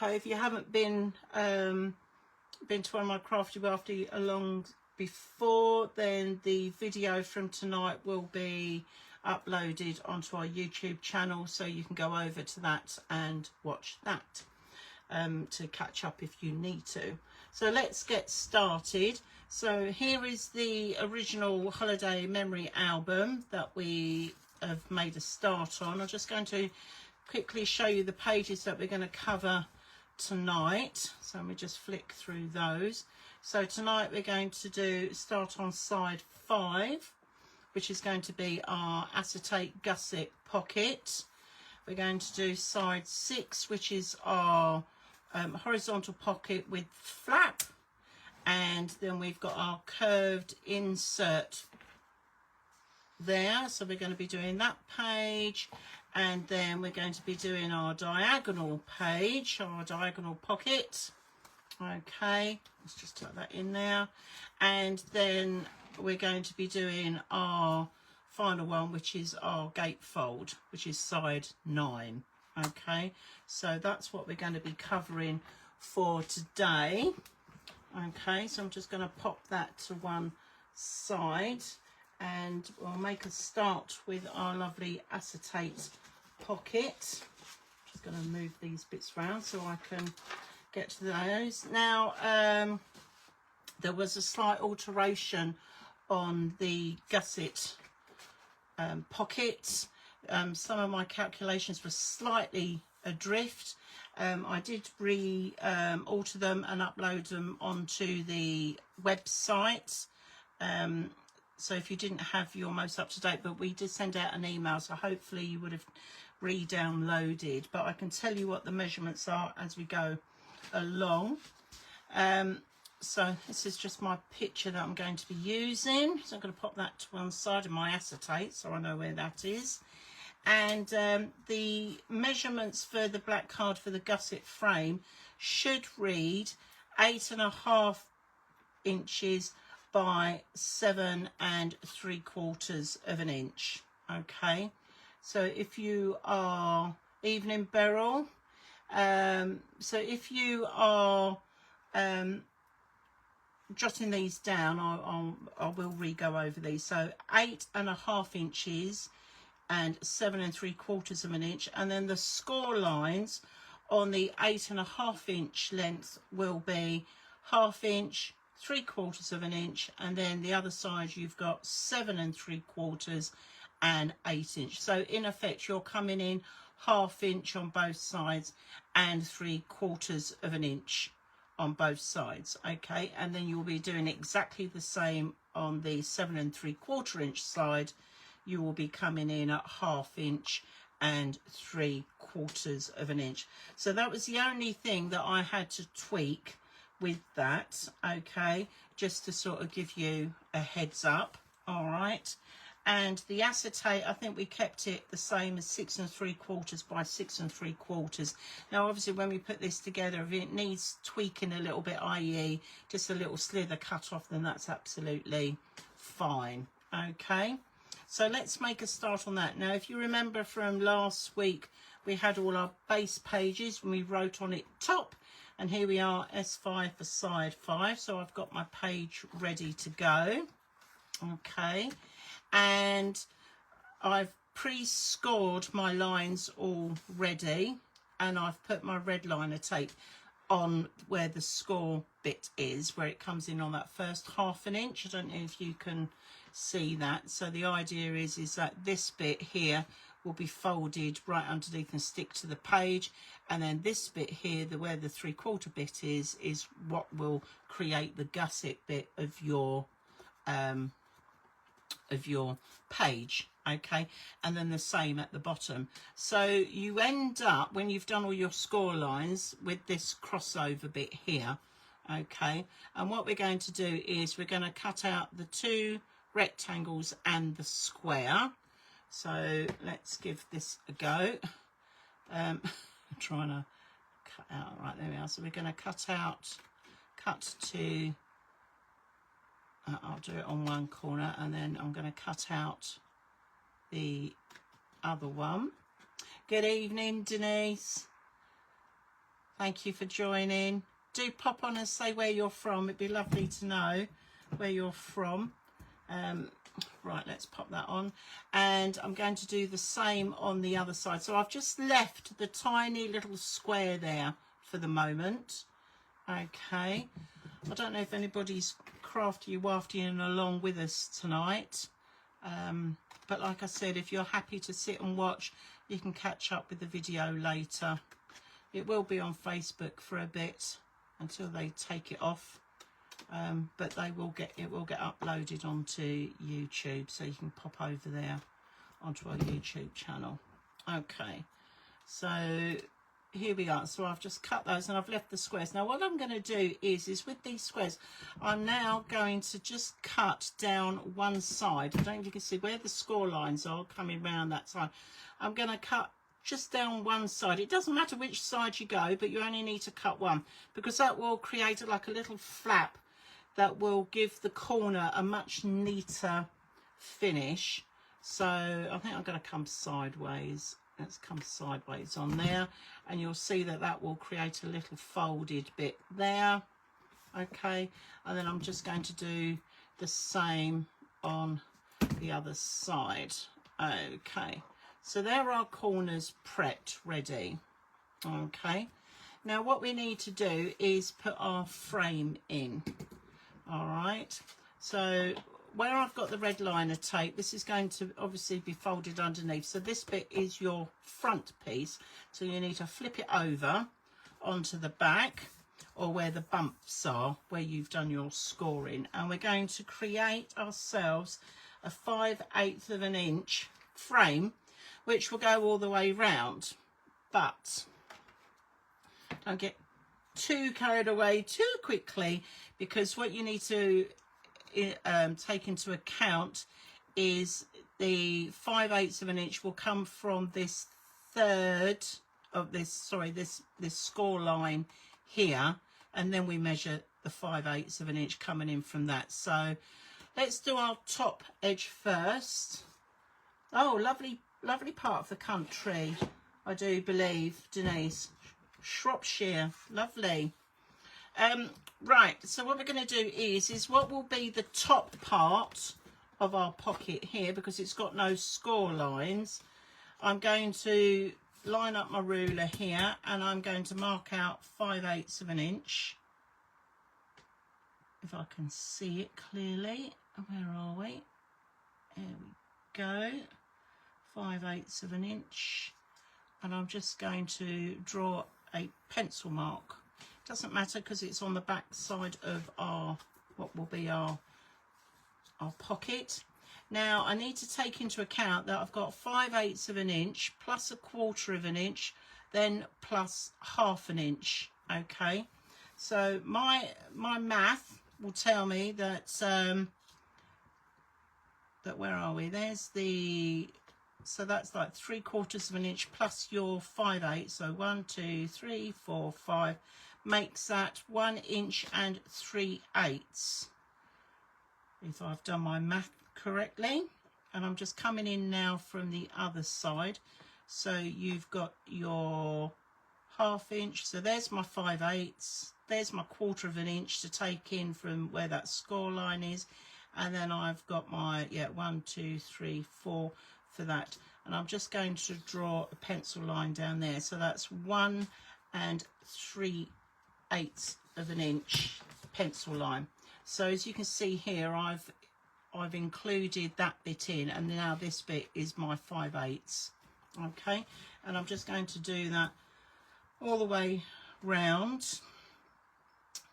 Okay, if you haven't been to one of my Craftywafty along before, then the video from tonight will be uploaded onto our YouTube channel, so you can go over to that and watch that to catch up if you need to. So let's get started. So here is the original holiday memory album that we have made a start on. I'm just going to quickly show you the pages that we're going to cover tonight. So let me just flick through those. So tonight we're going to start on side 5, which is going to be our acetate gusset pocket. We're going to do side 6, which is our horizontal pocket with flap, and then we've got our curved insert there, so we're going to be doing that page, and then we're going to be doing our diagonal page, our diagonal pocket. Okay, let's just tuck that in there, and then we're going to be doing our final one, which is our gatefold, which is side 9. Okay, so that's what we're going to be covering for today. Okay, so I'm just going to pop that to one side, and we'll make a start with our lovely acetate pocket. Just going to move these bits around so I can get to those. Now, there was a slight alteration on the gusset pockets. Some of my calculations were slightly adrift. I did alter them and upload them onto the website. So if you didn't have your most up-to-date, but we did send out an email, so hopefully you would have re-downloaded. But I can tell you what the measurements are as we go along. So this is just my picture that I'm going to be using. So I'm going to pop that to one side of my acetate so I know where that is. And the measurements for the black card for the gusset frame should read 8.5 inches by 7 3/4 of an inch. Okay, so if you are evening beryl, so if you are jotting these down, I will re-go over these. So 8.5 inches and 7 3/4 of an inch, and then the score lines on the 8.5 inch length will be 1/2 inch, 3/4 of an inch, and then the other side you've got 7 3/4 and 8 inch. So in effect you're coming in 1/2 inch on both sides and 3/4 of an inch on both sides. Okay, and then you'll be doing exactly the same on the 7 3/4 inch side. You will be coming in at 1/2 inch and 3/4 of an inch. So that was the only thing that I had to tweak with that. Okay, just to sort of give you a heads up. All right, and the acetate, I think we kept it the same as 6 3/4 by 6 3/4. Now obviously when we put this together, if it needs tweaking a little bit, i.e. just a little slither cut off, then that's absolutely fine. Okay, so let's make a start on that. Now if you remember from last week, we had all our base pages when we wrote on it top, and here we are, S5 for side 5. So I've got my page ready to go. Okay, and I've pre-scored my lines already, and I've put my red liner tape on where the score bit is, where it comes in on that first 1/2 inch. I don't know if you can see that. So the idea is that this bit here will be folded right underneath and stick to the page, and then this bit here, where the 3/4 bit is what will create the gusset bit of your page. Okay, and then the same at the bottom. So you end up, when you've done all your score lines, with this crossover bit here. Okay, and what we're going to do is we're going to cut out the 2 rectangles and the square. So let's give this a go. I'm trying to cut out, right, there we are. So we're going to cut to I'll do it on one corner, and then I'm going to cut out the other one. Good evening, Denise. Thank you for joining. Do pop on and say where you're from. It'd be lovely to know where you're from. Right, let's pop that on. And I'm going to do the same on the other side. So I've just left the tiny little square there for the moment. Okay. I don't know if anybody's crafty-waftying along with us tonight. But like I said, if you're happy to sit and watch, you can catch up with the video later. It will be on Facebook for a bit until they take it off. But it will get uploaded onto YouTube, so you can pop over there onto our YouTube channel. Okay, so here we are. So I've just cut those and I've left the squares. Now what I'm going to do is with these squares, I'm now going to just cut down one side. I don't know if you can see where the score lines are coming round that side. I'm going to cut just down one side. It doesn't matter which side you go, but you only need to cut one, because that will create like a little flap that will give the corner a much neater finish. So I think I'm going to come sideways. Let's come sideways on there, and you'll see that that will create a little folded bit there. Okay, and then I'm just going to do the same on the other side. Okay, so there are corners prepped, ready. Okay, now what we need to do is put our frame in. All right, so where I've got the red liner tape, this is going to obviously be folded underneath. So this bit is your front piece. So you need to flip it over onto the back, or where the bumps are, where you've done your scoring. And we're going to create ourselves a 5/8 of an inch frame, which will go all the way round. But don't get too carried away too quickly, because what you need to take into account is the 5/8 of an inch will come from this third of this score line here, and then we measure the 5/8 of an inch coming in from that. So let's do our top edge first. Oh, lovely part of the country, I do believe, Denise. Shropshire, lovely. Right, so what we're going to do is what will be the top part of our pocket here, because it's got no score lines. I'm going to line up my ruler here, and I'm going to mark out 5/8 of an inch, if I can see it clearly. Where are we? There we go. 5/8 of an inch, and I'm just going to draw a pencil mark. Doesn't matter, because it's on the back side of our what will be our pocket. Now I need to take into account that I've got 5/8 of an inch plus 1/4 of an inch, then plus 1/2 an inch. Okay, so my math will tell me that where are we? There's the, so that's like 3/4 of an inch plus your 5/8. So 1, 2, 3, 4, 5 makes that 1 inch and 3/8, if I've done my math correctly. And I'm just coming in now from the other side. So you've got your 1/2 inch. So there's my 5/8. There's my 1/4 of an inch to take in from where that score line is. And then I've got my 1, 2, 3, 4 for that. And I'm just going to draw a pencil line down there. So that's 1 3/8 of an inch pencil line. So as you can see here, I've included that bit in, and now this bit is my 5/8. Okay, and I'm just going to do that all the way round.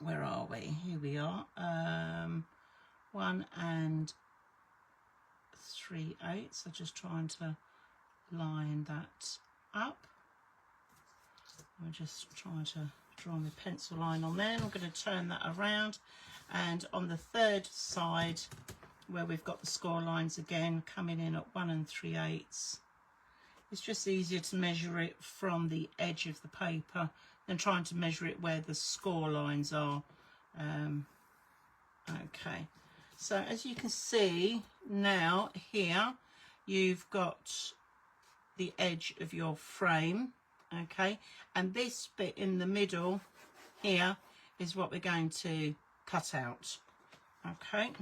Where are we? Here we are. 1 3/8. So just trying to line that up. I'm just trying to draw my pencil line on there. I'm going to turn that around, and on the third side, where we've got the score lines again coming in at 1 3/8, it's just easier to measure it from the edge of the paper than trying to measure it where the score lines are. Okay, so as you can see now here, you've got the edge of your frame. Okay, and this bit in the middle here is what we're going to cut out. Okay,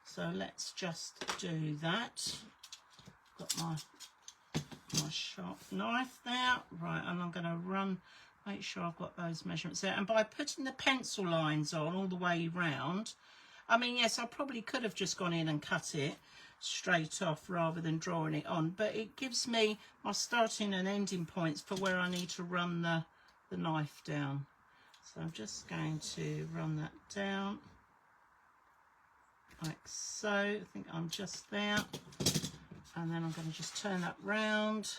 so let's just do that. Got my sharp knife there, right, and I'm going to make sure I've got those measurements there. And by putting the pencil lines on all the way round, I mean, yes, I probably could have just gone in and cut it straight off rather than drawing it on, but it gives me my starting and ending points for where I need to run the knife down. So I'm just going to run that down like so. I think I'm just there, and then I'm going to just turn that round,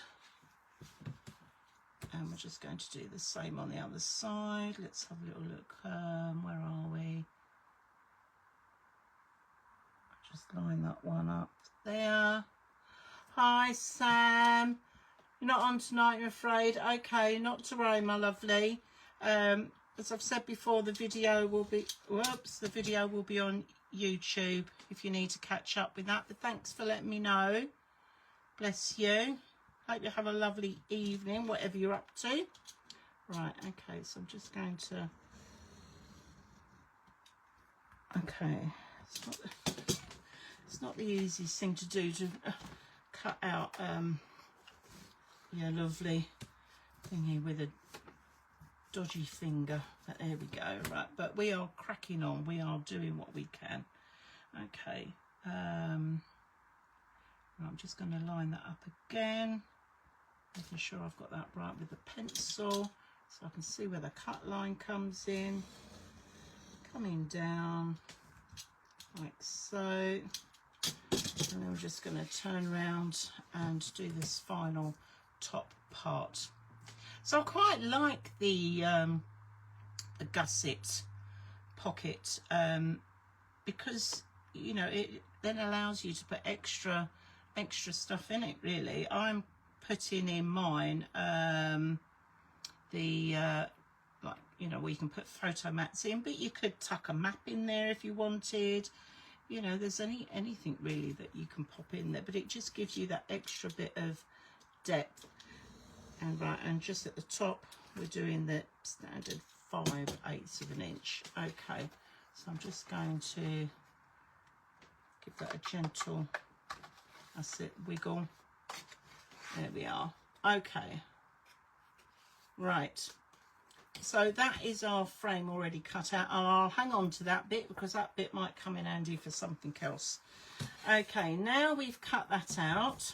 and we're just going to do the same on the other side. Let's have a little look. Where are we? Just line that one up there. Hi Sam, you're not on tonight, I'm afraid. Okay, not to worry, my lovely. As I've said before, the video will be on YouTube if you need to catch up with that. But thanks for letting me know. Bless you. Hope you have a lovely evening, whatever you're up to. Right, okay, so I'm just going to. Okay, it's not the easiest thing to do to cut out yeah, lovely thingy with a dodgy finger, but there we go. Right, but we are cracking on, we are doing what we can. Okay, I'm just going to line that up again, making sure I've got that right with the pencil, so I can see where the cut line comes in, coming down like so. And then we're just going to turn around and do this final top part. So I quite like the gusset pocket because, you know, it then allows you to put extra stuff in it. Really, I'm putting in mine like, you know, where you can put photo mats in, but you could tuck a map in there if you wanted. You know, there's anything really that you can pop in there, but it just gives you that extra bit of depth. And right, and just at the top, we're doing the standard 5/8 of an inch. Okay, so I'm just going to give that a gentle, that's it, wiggle. There we are. Okay, right. So that is our frame already cut out, and I'll hang on to that bit because that bit might come in handy for something else. Okay, now we've cut that out,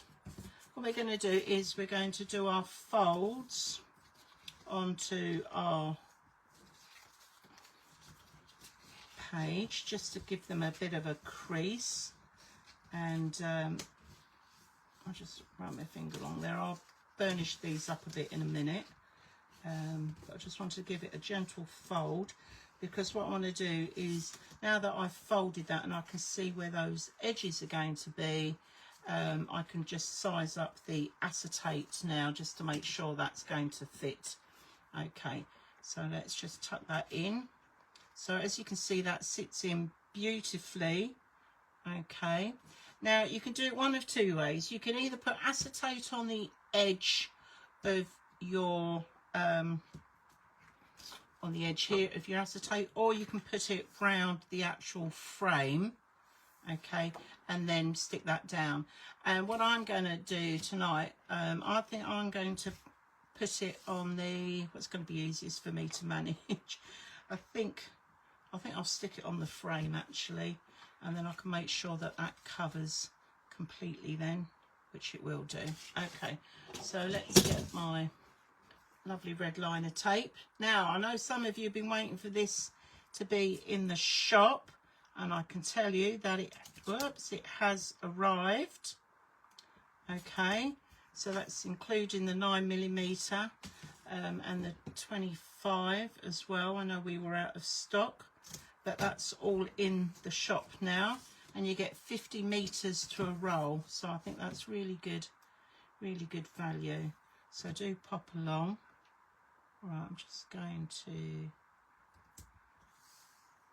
what we're going to do is we're going to do our folds onto our page just to give them a bit of a crease, and I'll just run my finger along there. I'll burnish these up a bit in a minute. But I just want to give it a gentle fold, because what I want to do is, now that I've folded that and I can see where those edges are going to be, I can just size up the acetate now just to make sure that's going to fit. Okay, so let's just tuck that in. So as you can see, that sits in beautifully. Okay, now you can do it one of two ways. You can either put acetate on the edge of your on the edge here of your acetate, or you can put it round the actual frame, okay, and then stick that down. And what I'm going to do tonight, I think I'm going to put it on the, what's going to be easiest for me to manage. I think I'll stick it on the frame actually, and then I can make sure that that covers completely then, which it will do. Okay, so let's get my lovely red liner tape. Now, I know some of you have been waiting for this to be in the shop, and I can tell you that it has arrived. Okay, so that's including the 9mm and the 25 as well. I know we were out of stock, but that's all in the shop now, and you get 50 meters to a roll, so I think that's really good value. So do pop along. Right, I'm just going to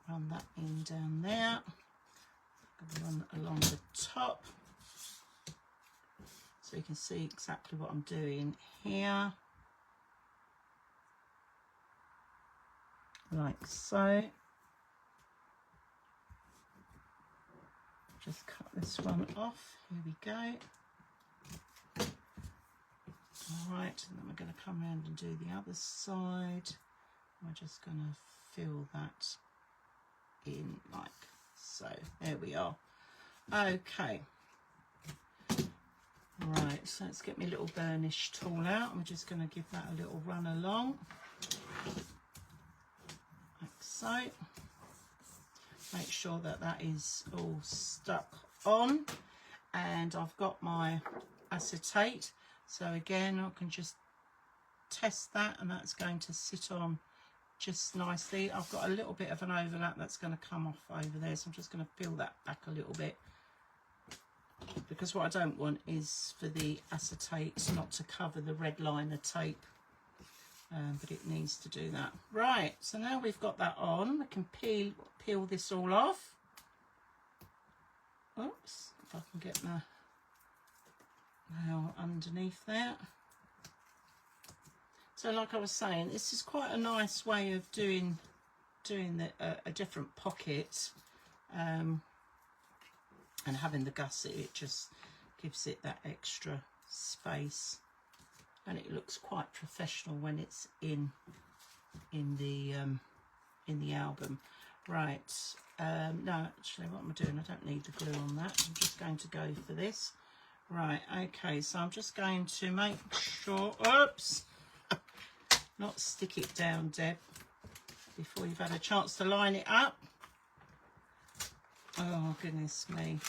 run that in down there. I'm going to run that along the top so you can see exactly what I'm doing here. like so. Just cut this one off. Here we go. All right, and then we're going to come around and do the other side. We're just going to fill that in like so. There we are. Okay. Right, so let's get my little burnish tool out. I'm just going to give that a little run along. Like so. Make sure that that is all stuck on. And I've got my acetate. So again, I can just test that, and that's going to sit on just nicely. I've got a little bit of an overlap that's going to come off over there, so I'm just going to peel that back a little bit, because what I don't want is for the acetate not to cover the red liner tape, but it needs to do that. Right, so now we've got that on, we can peel this all off. Oops, if I can get my nail underneath there. So like I was saying, this is quite a nice way of doing a different pocket, and having the gusset, it just gives it that extra space, and it looks quite professional when it's in the album. Right, no, actually what am I doing? I don't need the glue on that. I'm just going to go for this. Right, okay, so I'm just going to make sure, oops, not stick it down, Deb, before you've had a chance to line it up. Oh, goodness me.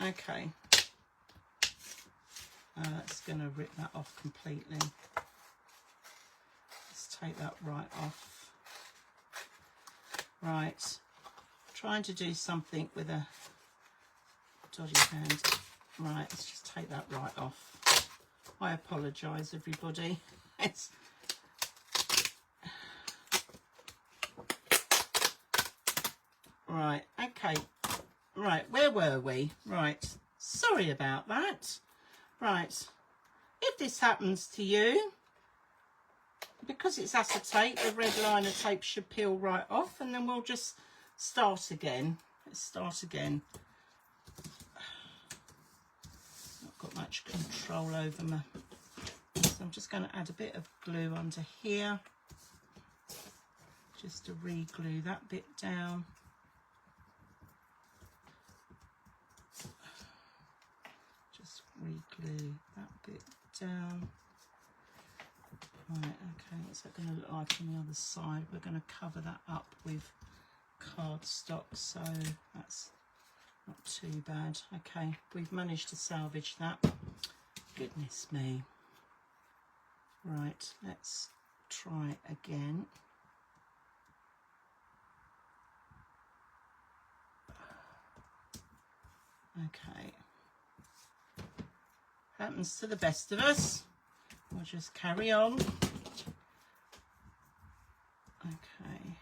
Okay. That's going to rip that off completely. Let's take that right off. Right. Trying to do something with a dodgy hand. Right, let's just take that right off. I apologise, everybody. It's right, okay. Right, where were we? Right, sorry about that. Right, if this happens to you, because it's acetate, the red liner tape should peel right off, and then we'll just start again. Let's start again. Not got much control over my, so I'm just going to add a bit of glue under here, just to re-glue that bit down. Just re-glue that bit down. Right, okay, what's that going to look like on the other side? We're going to cover that up with cardstock, so that's not too bad. Okay, we've managed to salvage that. Goodness me. Right, let's try again. Okay. Happens to the best of us. We'll just carry on. Okay.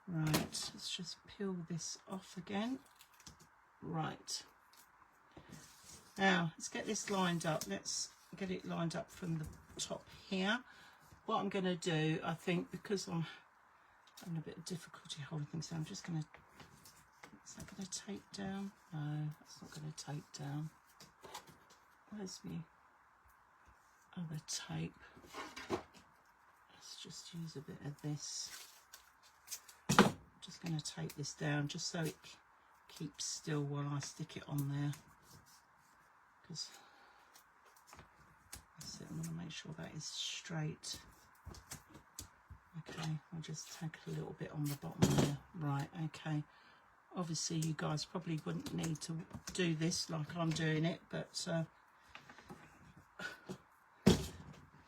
Right, let's just peel this off again. Right. Now, let's get this lined up. Let's get it lined up from the top here. What I'm going to do, I think, because I'm having a bit of difficulty holding things down, I'm just going to, is that going to tape down? No, that's not going to tape down. Where's me other tape? Let's just use a bit of this. Just going to tape this down just so it keeps still while I stick it on there, because I want to make sure that is straight. Okay, I'll just take a little bit on the bottom there. Right, okay. Obviously you guys probably wouldn't need to do this like I'm doing it, but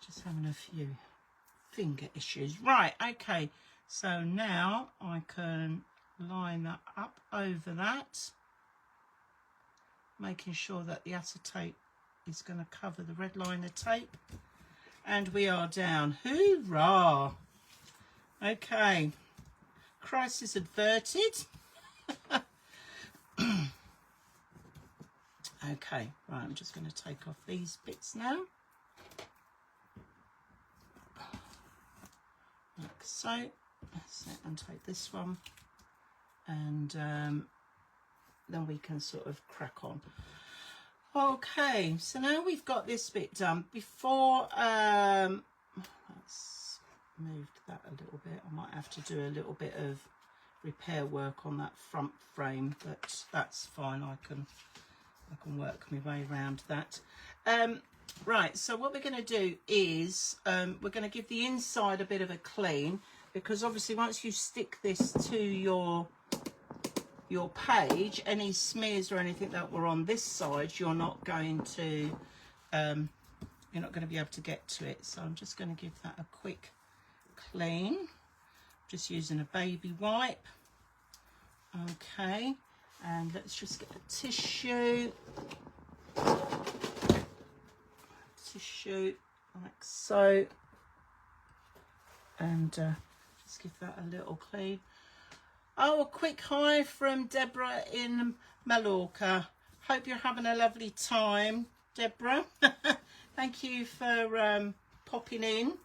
just having a few finger issues. Right, okay, so now I can line that up over that, making sure that the acetate is going to cover the red liner tape, and we are down. Hoorah! Okay, crisis averted. Okay, right, I'm just going to take off these bits now. so. And take this one, and then we can sort of crack on. Okay, so now we've got this bit done. Before let's move that a little bit. I might have to do a little bit of repair work on that front frame, but that's fine. I can work my way around that. Right, so what we're going to do is we're going to give the inside a bit of a clean, because obviously once you stick this to your page, any smears or anything that were on this side, you're not going to be able to get to it. So I'm just going to give that a quick clean, just using a baby wipe. Okay, and let's just get a tissue like so, and just give that a little clean. Oh, a quick hi from Deborah in Mallorca. Hope you're having a lovely time, Deborah. Thank you for popping in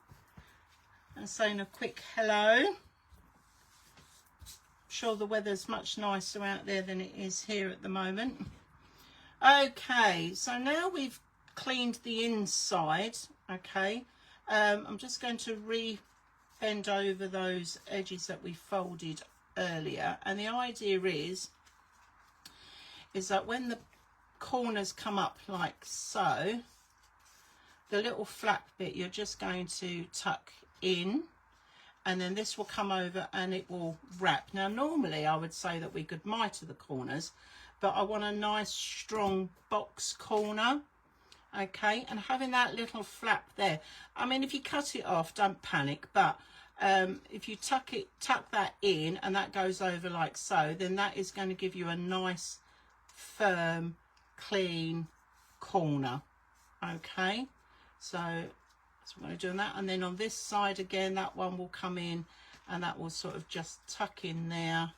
and saying a quick hello. I'm sure the weather's much nicer out there than it is here at the moment. Okay, so now we've cleaned the inside. Okay, I'm just going to bend over those edges that we folded earlier, and the idea is that when the corners come up like so, the little flap bit you're just going to tuck in, and then this will come over and it will wrap. Now normally I would say that we could miter the corners, but I want a nice strong box corner. Okay, and having that little flap there, I mean, if you cut it off, don't panic, but if you tuck that in and that goes over like so, then that is going to give you a nice firm clean corner. Okay, so that's what I'm going to do on that. And then on this side again, that one will come in and that will sort of just tuck in there,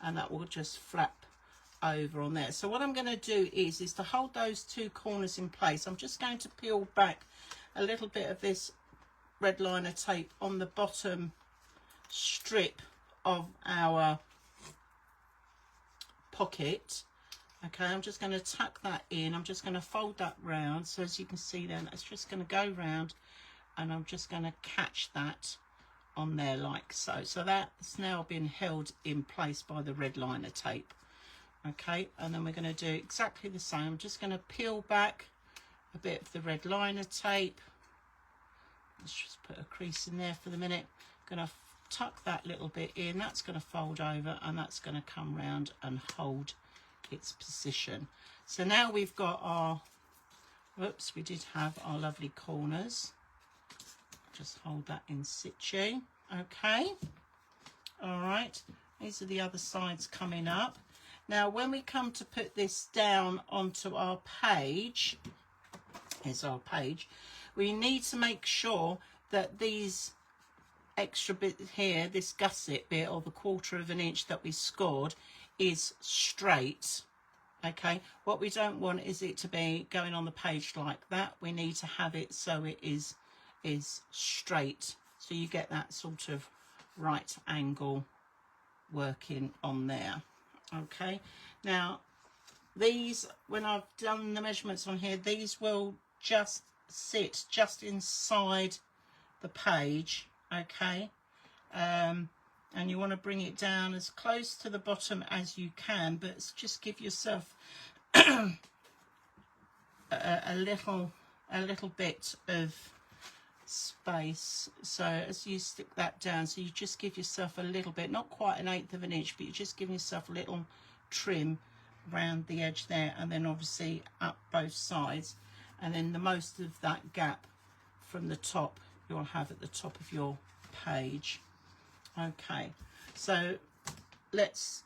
and that will just flap over on there. So what I'm going to do is to hold those two corners in place. I'm just going to peel back a little bit of this red liner tape on the bottom strip of our pocket. Okay, I'm just going to tuck that in. I'm just going to fold that round, so as you can see then, it's just going to go round, and I'm just going to catch that on there like so. So that's now been held in place by the red liner tape. Okay, and then we're going to do exactly the same. I'm just going to peel back a bit of the red liner tape. Let's just put a crease in there for the minute. I'm going to tuck that little bit in. That's going to fold over, and that's going to come round and hold its position. So now we've got our, whoops, we did have our lovely corners. Just hold that in situ. Okay, all right, these are the other sides coming up. Now when we come to put this down onto our page, here's our page, we need to make sure that these extra bit here, this gusset bit or the 1/4 of an inch that we scored, is straight. Okay, what we don't want is it to be going on the page like that. We need to have it so it is straight, so you get that sort of right angle working on there. Okay, now these, when I've done the measurements on here, these will just sit just inside the page. Okay, and you want to bring it down as close to the bottom as you can, but just give yourself a little bit of space. So as you stick that down, so you just give yourself a little bit, not quite 1/8 of an inch, but you're just giving yourself a little trim around the edge there, and then obviously up both sides, and then the most of that gap from the top you'll have at the top of your page. Okay, so let's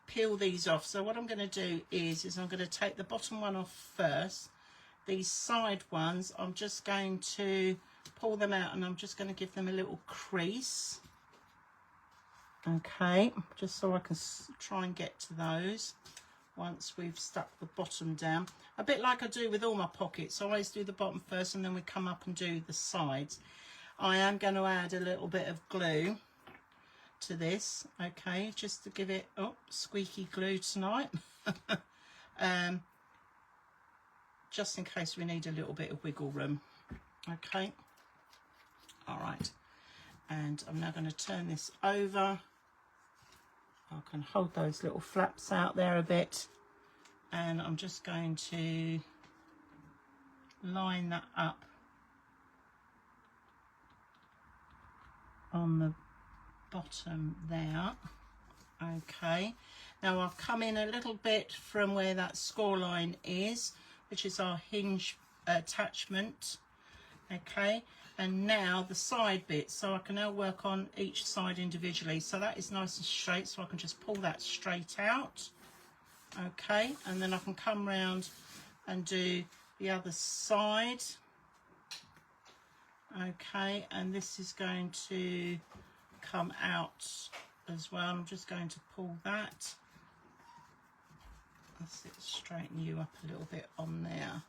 peel these off. So what I'm going to do is I'm going to take the bottom one off first. These side ones, I'm just going to pull them out, and I'm just going to give them a little crease. Okay, just so I can try and get to those once we've stuck the bottom down. A bit like I do with all my pockets. I always do the bottom first, and then we come up and do the sides. I am going to add a little bit of glue to this, okay, just to give it, oh, squeaky glue tonight. Just in case we need a little bit of wiggle room. Okay, all right, and I'm now going to turn this over. I can hold those little flaps out there a bit, and I'm just going to line that up on the bottom there. Okay, now I've come in a little bit from where that score line is, which is our hinge attachment. Okay, and now the side bit, so I can now work on each side individually. So that is nice and straight, so I can just pull that straight out. Okay, and then I can come round and do the other side. Okay, and this is going to come out as well. I'm just going to pull that. That's it, straighten you up a little bit on there.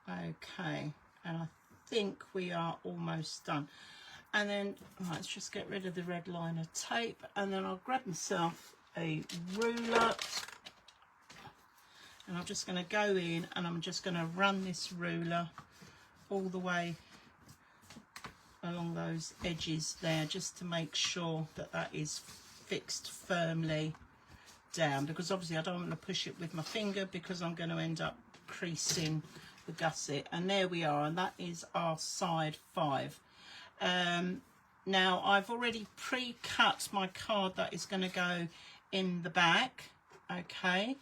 Okay, and I think we are almost done. And then let's just get rid of the red liner tape, and then I'll grab myself a ruler, and I'm just going to go in and I'm just going to run this ruler all the way along those edges there, just to make sure that that is fixed firmly down, because obviously I don't want to push it with my finger because I'm going to end up creasing the gusset. And there we are, and that is our side 5. Now I've already pre-cut my card that is going to go in the back. Okay,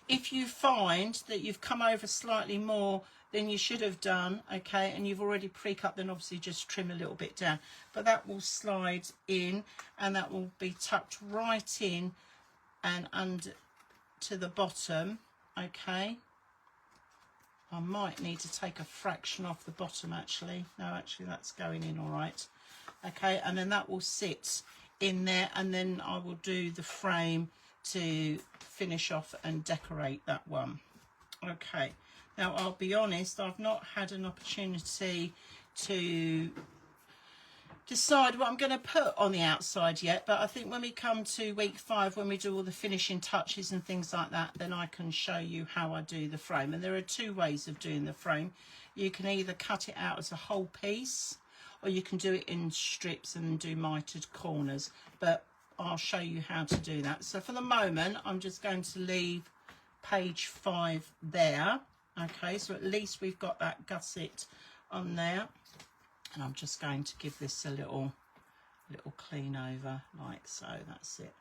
if you find that you've come over slightly more than you should have done, okay, and you've already pre-cut, then obviously just trim a little bit down, but that will slide in and that will be tucked right in and under to the bottom. Okay, I might need to take a fraction off the bottom actually. No, actually that's going in all right. Okay, and then that will sit in there, and then I will do the frame to finish off and decorate that one. Okay, now I'll be honest, I've not had an opportunity to decide what I'm going to put on the outside yet, but I think when we come to week 5, when we do all the finishing touches and things like that, then I can show you how I do the frame. And there are 2 ways of doing the frame. You can either cut it out as a whole piece, or you can do it in strips and do mitered corners, but I'll show you how to do that. So for the moment, I'm just going to leave page 5 there. Okay, so at least we've got that gusset on there. And I'm just going to give this a little clean over like so. That's it.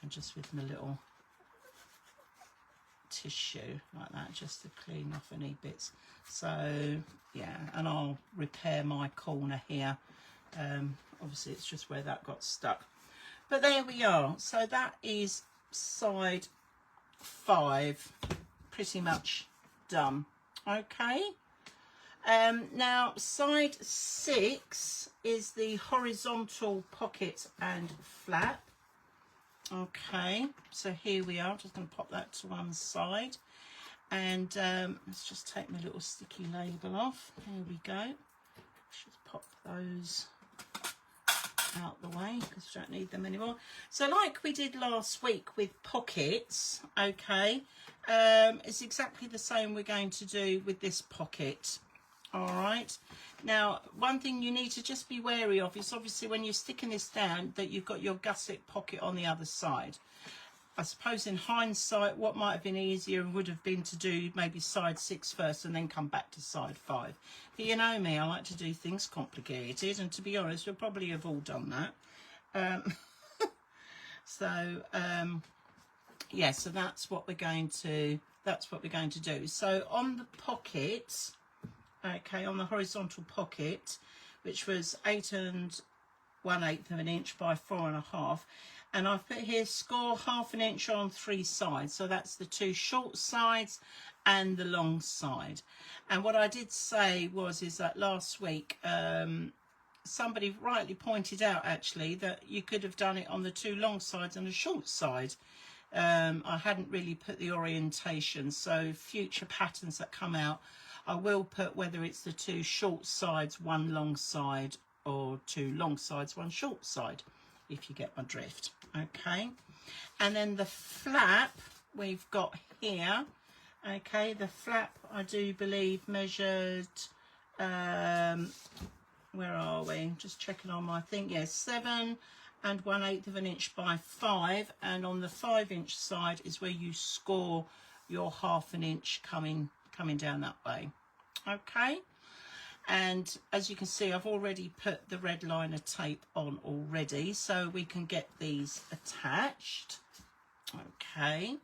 And just with my little tissue like that, just to clean off any bits. So yeah, and I'll repair my corner here. Obviously it's just where that got stuck, but there we are. So that is side 5 pretty much done. Okay, now side 6 is the horizontal pocket and flap. Okay, so here we are. Just going to pop that to one side, and let's just take my little sticky label off. Here we go. Just pop those out the way because we don't need them anymore. So like we did last week with pockets, okay, it's exactly the same we're going to do with this pocket. All right, now one thing you need to just be wary of is obviously when you're sticking this down that you've got your gusset pocket on the other side. I suppose in hindsight what might have been easier would have been to do maybe side 6 first and then come back to side 5. But you know me, I like to do things complicated, and to be honest, we'll probably have all done that. Yeah, so that's what we're going to do. So on the pocket, okay, on the horizontal pocket, which was 8 1/8 of an inch by 4.5, and I've put here score 1/2 inch on 3 sides, so that's the 2 short sides and the long side. And what I did say is that last week somebody rightly pointed out actually that you could have done it on the 2 long sides and a short side. I hadn't really put the orientation, so future patterns that come out I will put whether it's the 2 short sides, 1 long side, or 2 long sides, 1 short side, if you get my drift. Okay, and then the flap we've got here. Okay, the flap I do believe measured, where are we? Just checking on my thing. Yeah, 7 1/8 of an inch by 5, and on the 5-inch side is where you score your 1/2 an inch coming down that way. Okay, and as you can see, I've already put the red liner tape on already, so we can get these attached. Okay,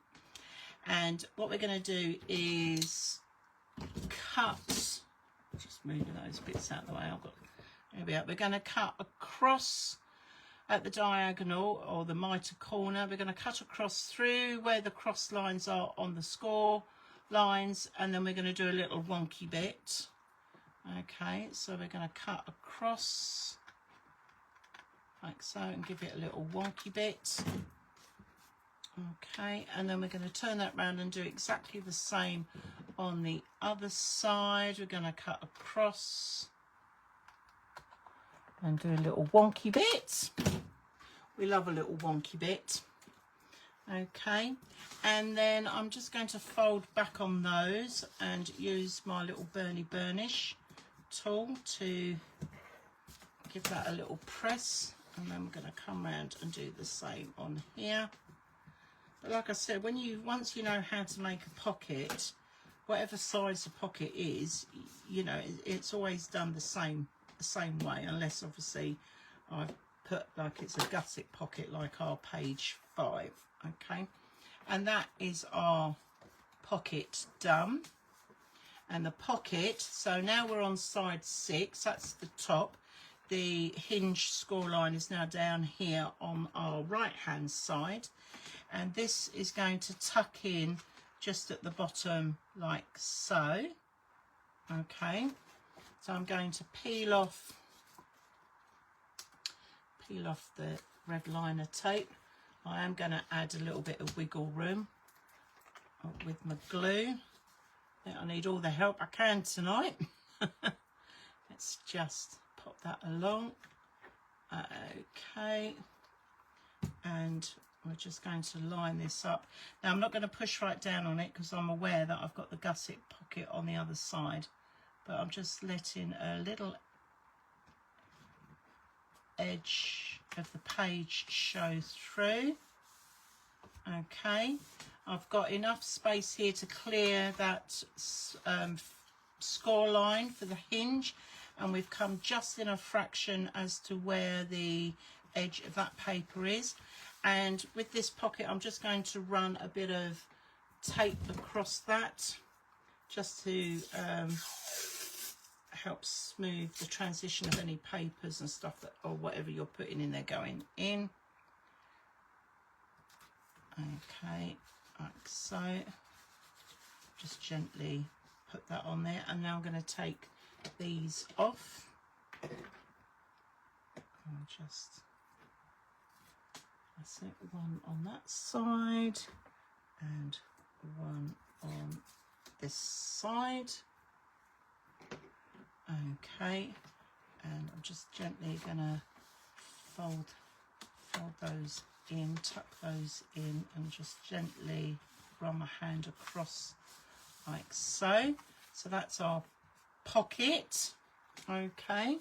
and what we're going to do is cut, just moving those bits out of the way. There we are. We're going to cut across at the diagonal, or the mitre corner. We're going to cut across through where the cross lines are on the score lines, and then we're going to do a little wonky bit. Okay, so we're going to cut across like so and give it a little wonky bit. Okay, and then we're going to turn that round and do exactly the same on the other side. We're going to cut across and do a little wonky bit. We love a little wonky bit. Okay, and then I'm just going to fold back on those and use my little burnish tool to give that a little press, and then we're going to come around and do the same on here. But like I said, once you know how to make a pocket, whatever size the pocket is, you know, it's always done the same way, unless obviously I've put like it's a gusset pocket like our page 5. Okay, and that is our pocket done. And the pocket, so now we're on side 6, that's the top. The hinge score line is now down here on our right hand side, and this is going to tuck in just at the bottom like so. Okay, so I'm going to peel off the red liner tape. I am going to add a little bit of wiggle room with my glue. I need all the help I can tonight. Let's just pop that along. Okay, and we're just going to line this up. Now I'm not going to push right down on it because I'm aware that I've got the gusset pocket on the other side, but I'm just letting a little edge of the page show through. Okay, I've got enough space here to clear that score line for the hinge, and we've come just in a fraction as to where the edge of that paper is. And with this pocket, I'm just going to run a bit of tape across that just to help smooth the transition of any papers and stuff that, or whatever you're putting in there going in. Okay, like so. Just gently put that on there, and now I'm going to take these off. And just, that's it, one on that side and one on this side. Okay, and I'm just gently gonna fold those in, tuck those in, and just gently run my hand across like so. So that's our pocket. Okay,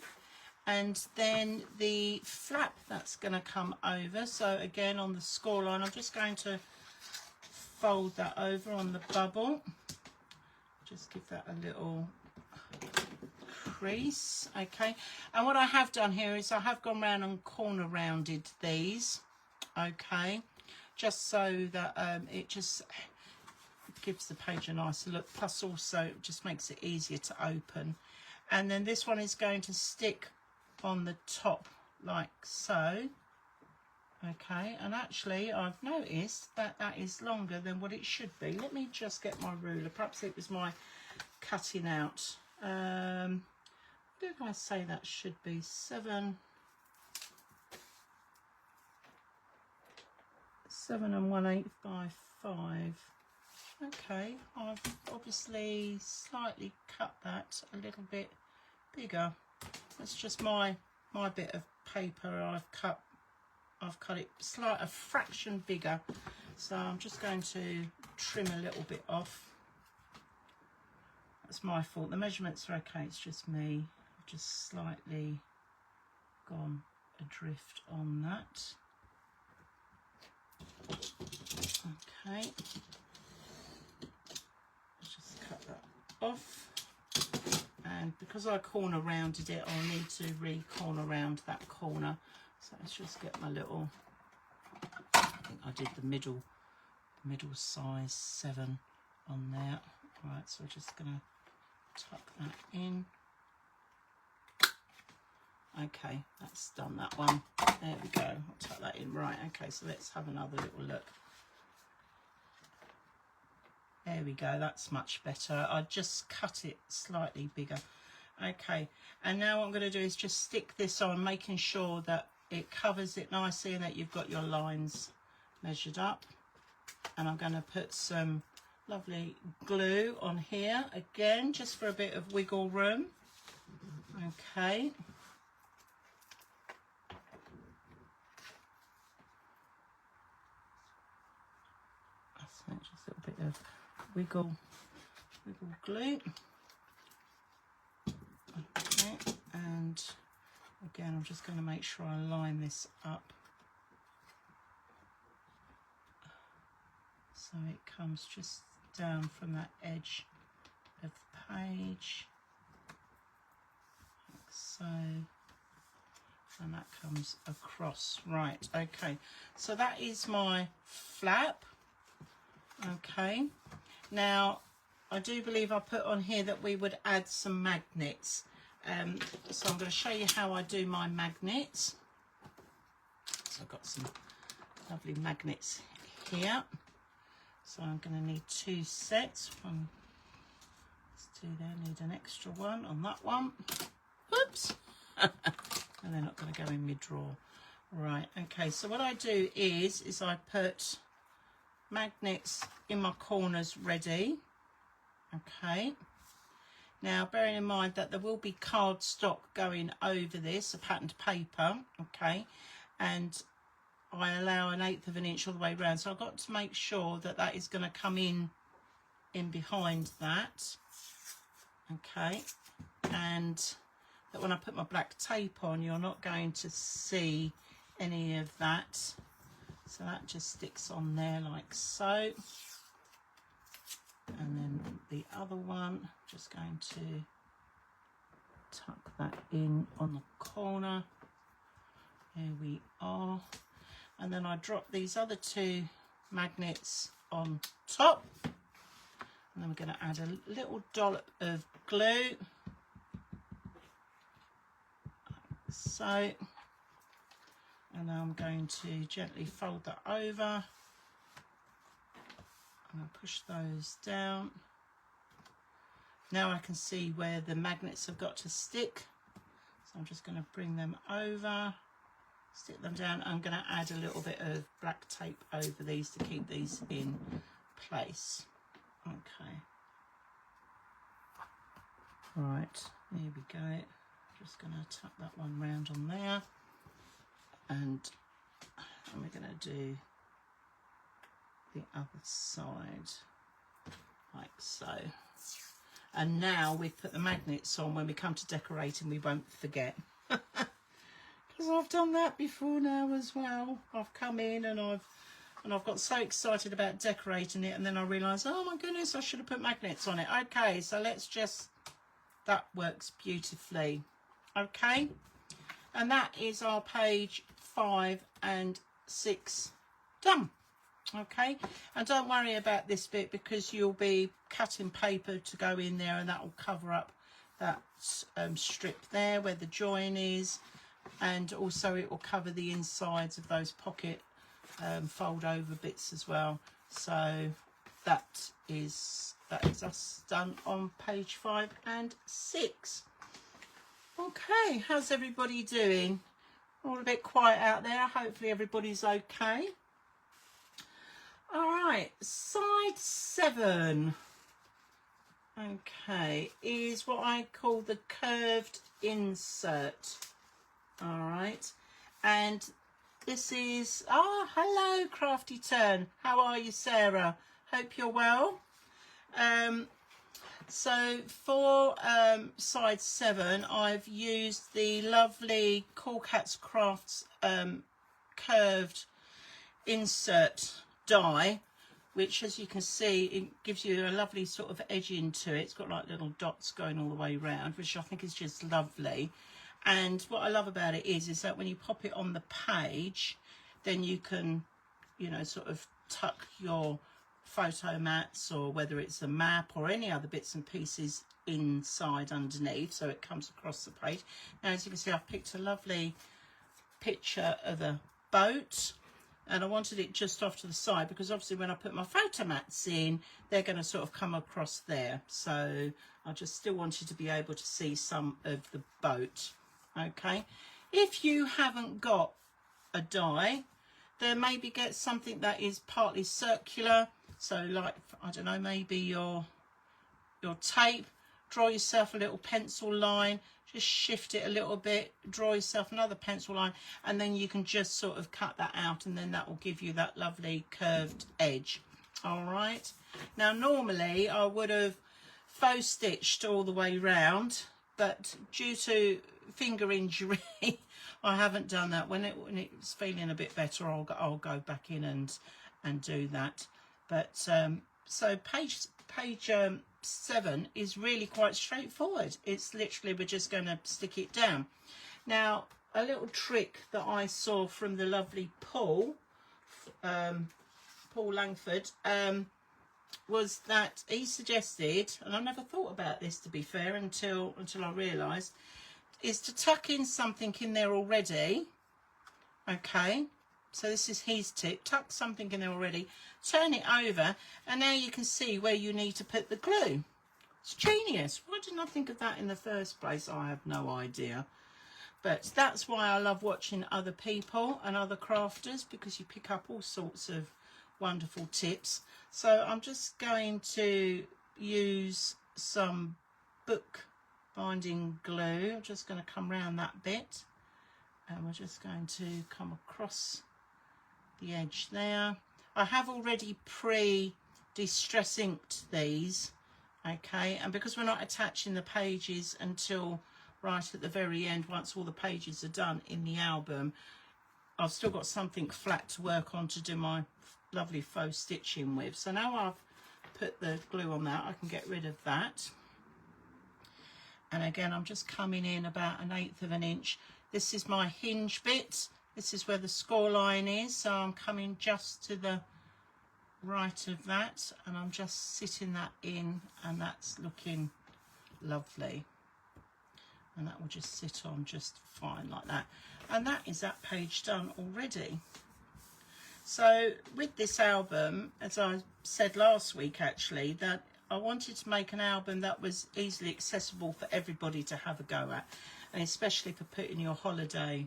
and then the flap that's going to come over. So again, on the score line, I'm just going to fold that over on the bubble, just give that a little crease. Okay, and what I have done here is I have gone round and corner rounded these, okay, just so that it just gives the page a nicer look, plus also it just makes it easier to open. And then this one is going to stick on the top like so. Okay, and actually I've noticed that that is longer than what it should be. Let me just get my ruler. Perhaps it was my cutting out. What did I say that should be? 7 1/8 by 5. Okay, I've obviously slightly cut that a little bit bigger. That's just my my bit of paper, I've cut it a fraction bigger, so I'm just going to trim a little bit off. That's my fault. The measurements are okay, it's just me. I've just slightly gone adrift on that. Okay, let's just cut that off. And because I corner rounded it, I'll need to re-corner round that corner. So let's just get my little, I think I did the middle size 7 on there. Right, so we're just going to tuck that in. Okay, that's done that one. There we go, I'll tuck that in. Right, okay, so let's have another little look. There we go, that's much better. I just cut it slightly bigger. Okay, and now what I'm going to do is just stick this on, making sure that it covers it nicely and that you've got your lines measured up. And I'm going to put some lovely glue on here again, just for a bit of wiggle room. Okay. Just a little bit of wiggle glue. Okay, and again I'm just going to make sure I line this up so it comes just down from that edge of the page, like so, and that comes across. Right, okay, so that is my flap. Okay, now I do believe I put on here that we would add some magnets. So I'm going to show you how I do my magnets. So I've got some lovely magnets here. So I'm going to need 2 sets. One, let's do there, need an extra one on that one. Whoops! And they're not going to go in mid-draw. Right, okay, so what I do is I put magnets in my corners ready. Okay, now bearing in mind that there will be cardstock going over this, a patterned paper, okay, and I allow 1/8 of an inch all the way around, so I've got to make sure that that is going to come in behind that, okay, and that when I put my black tape on you're not going to see any of that. So that just sticks on there like so. And then the other one, just going to tuck that in on the corner. There we are. And then I drop these other 2 magnets on top. And then we're going to add a little dollop of glue. Like so. And now I'm going to gently fold that over. I'm going to push those down. Now I can see where the magnets have got to stick. So I'm just going to bring them over, stick them down. I'm going to add a little bit of black tape over these to keep these in place. Okay. Right, there we go. Just going to tuck that one round on there. And we're going to do the other side like so. And now we've put the magnets on, when we come to decorating we won't forget. Because I've done that before now as well. I've come in and I've got so excited about decorating it, and then I realised, oh my goodness, I should have put magnets on it. Okay, so let's just, that works beautifully. Okay, and that is our page 5 and 6 done. Okay, and don't worry about this bit because you'll be cutting paper to go in there, and that will cover up that strip there where the join is, and also it will cover the insides of those pocket fold over bits as well. So that is us done on page 5 and 6. Okay, how's everybody doing? All a bit quiet out there. Hopefully everybody's okay. All right, side 7, okay, is what I call the curved insert. All right, and this is, oh, hello Crafty Turn, how are you, Sarah? Hope you're well. So for side 7, I've used the lovely Cool Cats Crafts curved insert die, which, as you can see, it gives you a lovely sort of edge into it. It's got like little dots going all the way around, which I think is just lovely. And what I love about it is that when you pop it on the page, then you can, you know, sort of tuck your photo mats, or whether it's a map or any other bits and pieces, inside underneath, so it comes across the page. Now, as you can see, I've picked a lovely picture of a boat, and I wanted it just off to the side because obviously when I put my photo mats in, they're going to sort of come across there. So I just still wanted to be able to see some of the boat. Okay, if you haven't got a die, then maybe get something that is partly circular. So like, I don't know, maybe your tape, draw yourself a little pencil line, just shift it a little bit, draw yourself another pencil line, and then you can just sort of cut that out, and then that will give you that lovely curved edge. All right, now normally I would have faux stitched all the way round, but due to finger injury I haven't done that. When it's feeling a bit better, I'll go back in and do that. But so page 7 is really quite straightforward. It's literally, we're just going to stick it down. Now, a little trick that I saw from the lovely Paul Langford, was that he suggested, and I never thought about this, to be fair, until I realised, is to tuck in something in there already. Okay, so this is his tip: tuck something in there already, turn it over, and now you can see where you need to put the glue. It's genius. Why didn't I think of that in the first place? I have no idea. But that's why I love watching other people and other crafters, because you pick up all sorts of wonderful tips. So I'm just going to use some book binding glue. I'm just going to come around that bit, and we're just going to come across the edge there. I have already distress inked these, okay, and because we're not attaching the pages until right at the very end, once all the pages are done in the album, I've still got something flat to work on to do my lovely faux stitching with. So now I've put the glue on that, I can get rid of that. And again, I'm just coming in about 1/8 of an inch. This is my hinge bit. This is where the score line is. So I'm coming just to the right of that, and I'm just sitting that in, and that's looking lovely. And that will just sit on just fine like that. And that is that page done already. So with this album, as I said last week actually, that I wanted to make an album that was easily accessible for everybody to have a go at, and especially for putting your holiday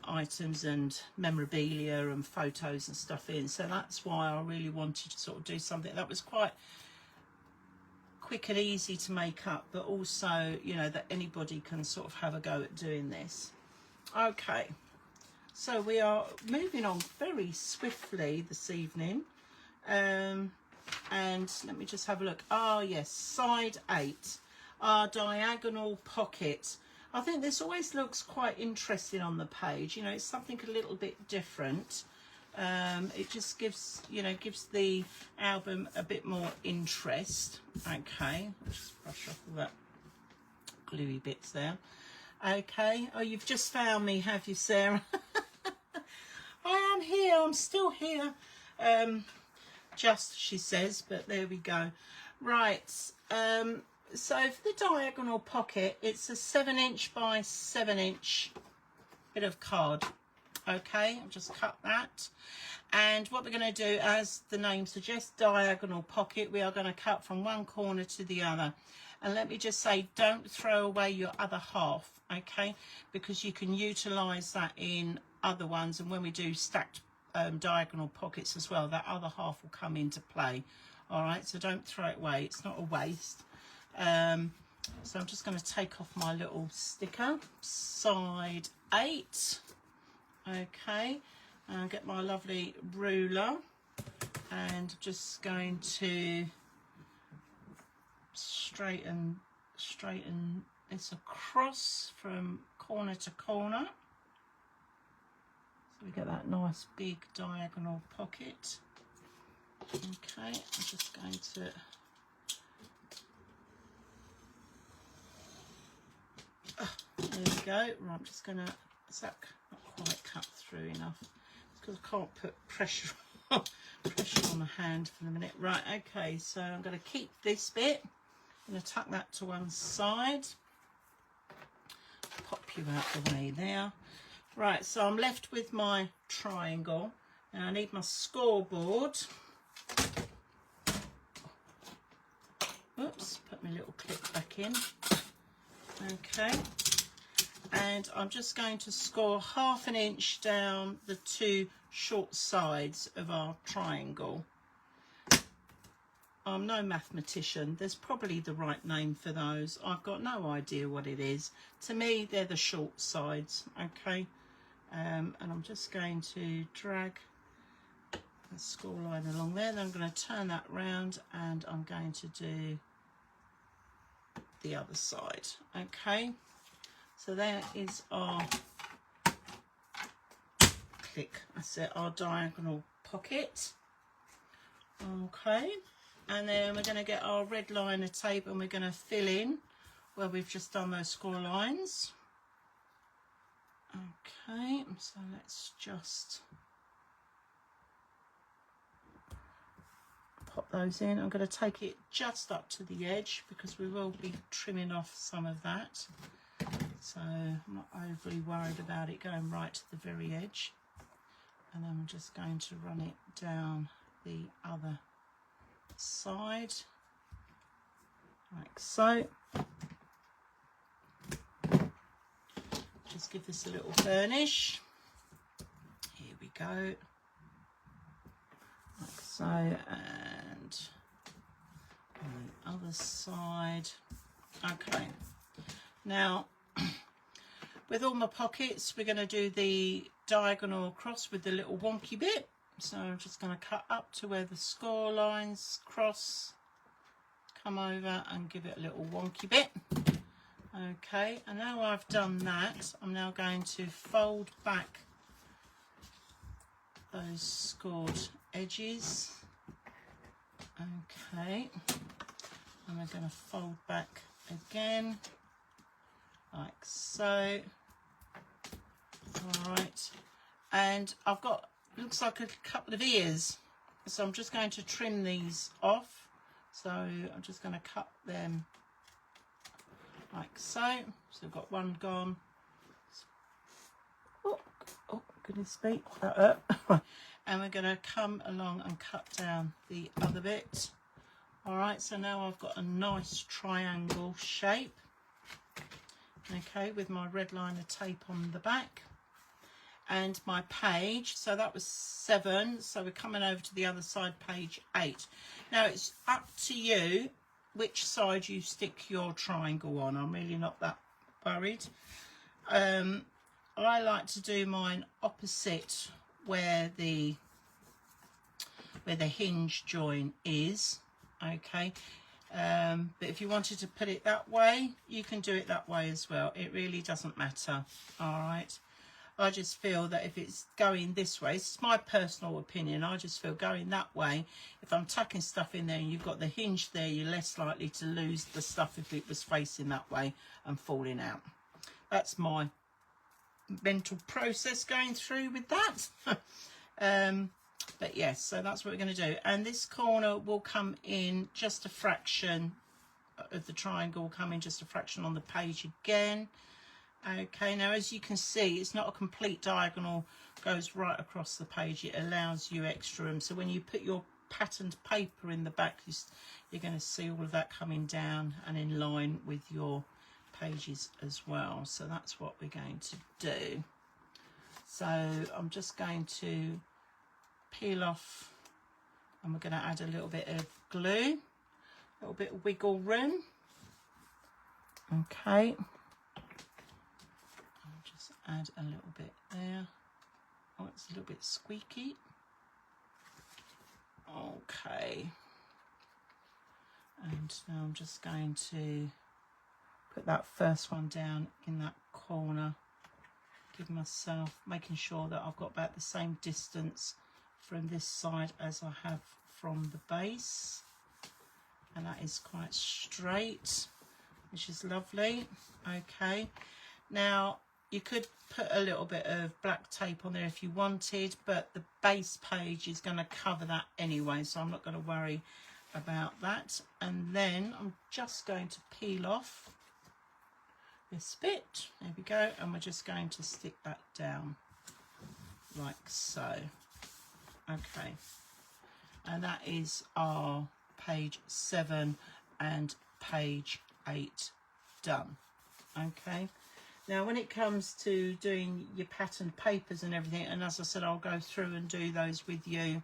items and memorabilia and photos and stuff in. So that's why I really wanted to sort of do something that was quite quick and easy to make up, but also, you know, that anybody can sort of have a go at doing this. Okay, so we are moving on very swiftly this evening. And let me just have a look. Oh yes, side 8, our diagonal pocket. I think this always looks quite interesting on the page. You know, it's something a little bit different. It just gives, you know, gives the album a bit more interest. Okay, I'll just brush off all that gluey bits there. Okay, oh, you've just found me, have you, Sarah? I am here, I'm still here. Just, she says, but there we go. Right, so for the diagonal pocket, it's a 7" by 7" bit of card. Okay, I'll just cut that. And what we're going to do, as the name suggests, diagonal pocket, we are going to cut from one corner to the other. And let me just say, don't throw away your other half, okay, because you can utilize that in other ones, and when we do stacked diagonal pockets as well, that other half will come into play. All right, so don't throw it away, it's not a waste. So I'm just going to take off my little sticker, side 8. Okay, and get my lovely ruler and just going to straighten this across from corner to corner, so we get that nice big diagonal pocket. Okay, I'm just going to there we go. Right, I'm just gonna, is that not quite cut through enough? It's because I can't put pressure on the hand for the minute. Right, okay, so I'm going to keep this bit. I'm going to tuck that to one side. Pop you out the way there. Right, so I'm left with my triangle. Now I need my scoreboard. Oops, put my little clip back in. Okay, and I'm just going to score 1/2 inch down the 2 short sides of our triangle. I'm no mathematician. There's probably the right name for those. I've got no idea what it is. To me, they're the short sides. Okay, and I'm just going to drag the score line along there. Then I'm going to turn that round and I'm going to do the other side. Okay, so there is our click, that's it, our diagonal pocket. Okay, and then we're going to get our red liner tape and we're going to fill in where we've just done those score lines. Okay, so let's just pop those in. I'm going to take it just up to the edge because we will be trimming off some of that, so I'm not overly worried about it going right to the very edge. And then I'm just going to run it down the other side like so. Just give this a little burnish. Here we go. Like so, and on the other side. Okay, now with all my pockets we're going to do the diagonal across with the little wonky bit, so I'm just going to cut up to where the score lines cross, come over and give it a little wonky bit. Okay, and now I've done that, I'm now going to fold back those scored edges. Okay, and we're going to fold back again like so. All right, and I've got, looks like a couple of ears, so I'm just going to trim these off. So I'm just going to cut them like so. So I've got one gone. Oh goodness me, that hurt. And we're going to come along and cut down the other bit. All right, so now I've got a nice triangle shape. Okay, with my red liner tape on the back and my page. So that was 7, so we're coming over to the other side, page 8. Now it's up to you which side you stick your triangle on. I'm really not that worried. I like to do mine opposite where the hinge joint is. Okay, but if you wanted to put it that way, you can do it that way as well. It really doesn't matter. All right, I just feel that if it's going this way, it's my personal opinion, I just feel going that way, if I'm tucking stuff in there and you've got the hinge there, you're less likely to lose the stuff if it was facing that way and falling out. That's my mental process going through with that. But yes, so that's what we're going to do, and this corner will come in just a fraction of the triangle, will come in just a fraction on the page again. Okay, now as you can see, it's not a complete diagonal, goes right across the page. It allows you extra room, so when you put your patterned paper in the back, you're going to see all of that coming down and in line with your pages as well. So that's what we're going to do. So I'm just going to peel off, and we're going to add a little bit of glue, a little bit of wiggle room. Okay, I'll just add a little bit there. Oh, it's a little bit squeaky. Okay. And now I'm just going to put that first one down in that corner. Give myself, making sure that I've got about the same distance from this side as I have from the base. And that is quite straight, which is lovely. Okay. Now, you could put a little bit of black tape on there if you wanted, but the base page is going to cover that anyway, so I'm not going to worry about that. And then I'm just going to peel off this bit. There we go. And we're just going to stick that down like so. Okay. And that is our page 7 and page 8 done. Okay. Now, when it comes to doing your patterned papers and everything, and as I said, I'll go through and do those with you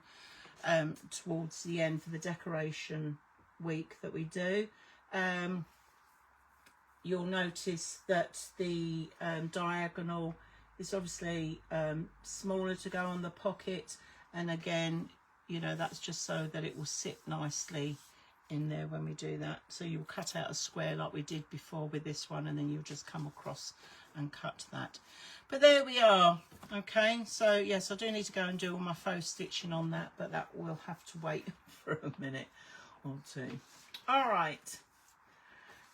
towards the end for the decoration week that we do. You'll notice that the diagonal is obviously smaller to go on the pocket, and again, you know, that's just so that it will sit nicely in there when we do that. So you'll cut out a square like we did before with this one, and then you'll just come across and cut that. But there we are. Okay, so yes, I do need to go and do all my faux stitching on that, but that will have to wait for a minute or two. All right,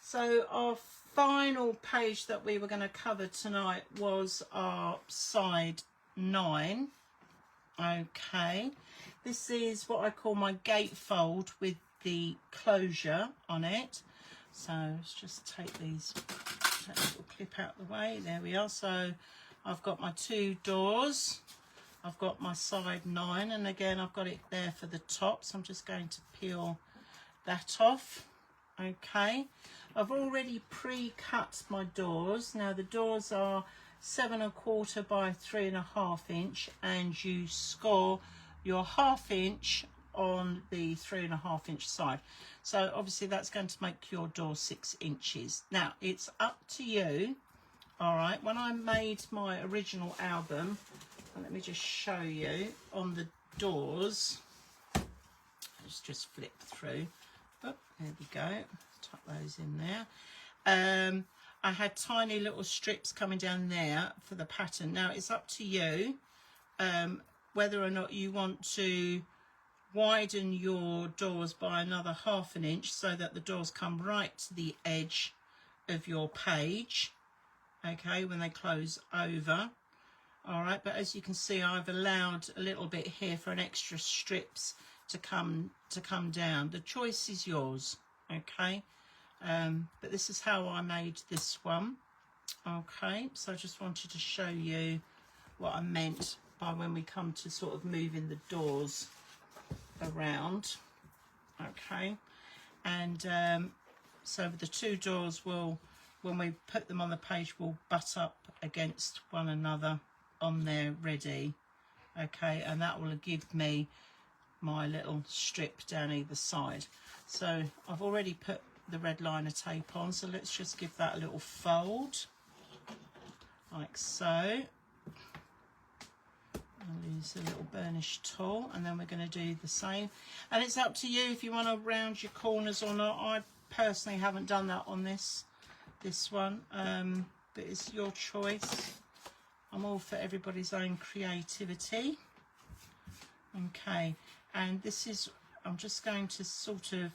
so our final page that we were going to cover tonight was our side 9. Okay, this is what I call my gatefold with the closure on it. So let's just take that little clip out of the way. There we are. So I've got my 2 doors, I've got my side 9, and again I've got it there for the top, so I'm just going to peel that off. Okay, I've already pre-cut my doors. Now the doors are 7 1/4 by 3 1/2 inch, and you score your 1/2 inch on the 3 1/2 inch side. So obviously that's going to make your door 6 inches. Now it's up to you. All right, when I made my original album, let me just show you on the doors. Let's just flip through. Oh, there we go. Tuck those in there. I had tiny little strips coming down there for the pattern. Now it's up to you whether or not you want to widen your doors by another 1/2 inch so that the doors come right to the edge of your page, okay, when they close over. All right, but as you can see, I've allowed a little bit here for an extra strips to come down. The choice is yours, okay. But this is how I made this one. Okay, so I just wanted to show you what I meant by when we come to sort of moving the doors around. Okay, and so the 2 doors will, when we put them on the page, will butt up against one another on there ready. Okay, and that will give me my little strip down either side. So I've already put the red liner tape on, so let's just give that a little fold like so. I'll use a little burnish tool, and then we're going to do the same, and it's up to you if you want to round your corners or not. I personally haven't done that on this one, but it's your choice. I'm all for everybody's own creativity. Okay, and this is, I'm just going to sort of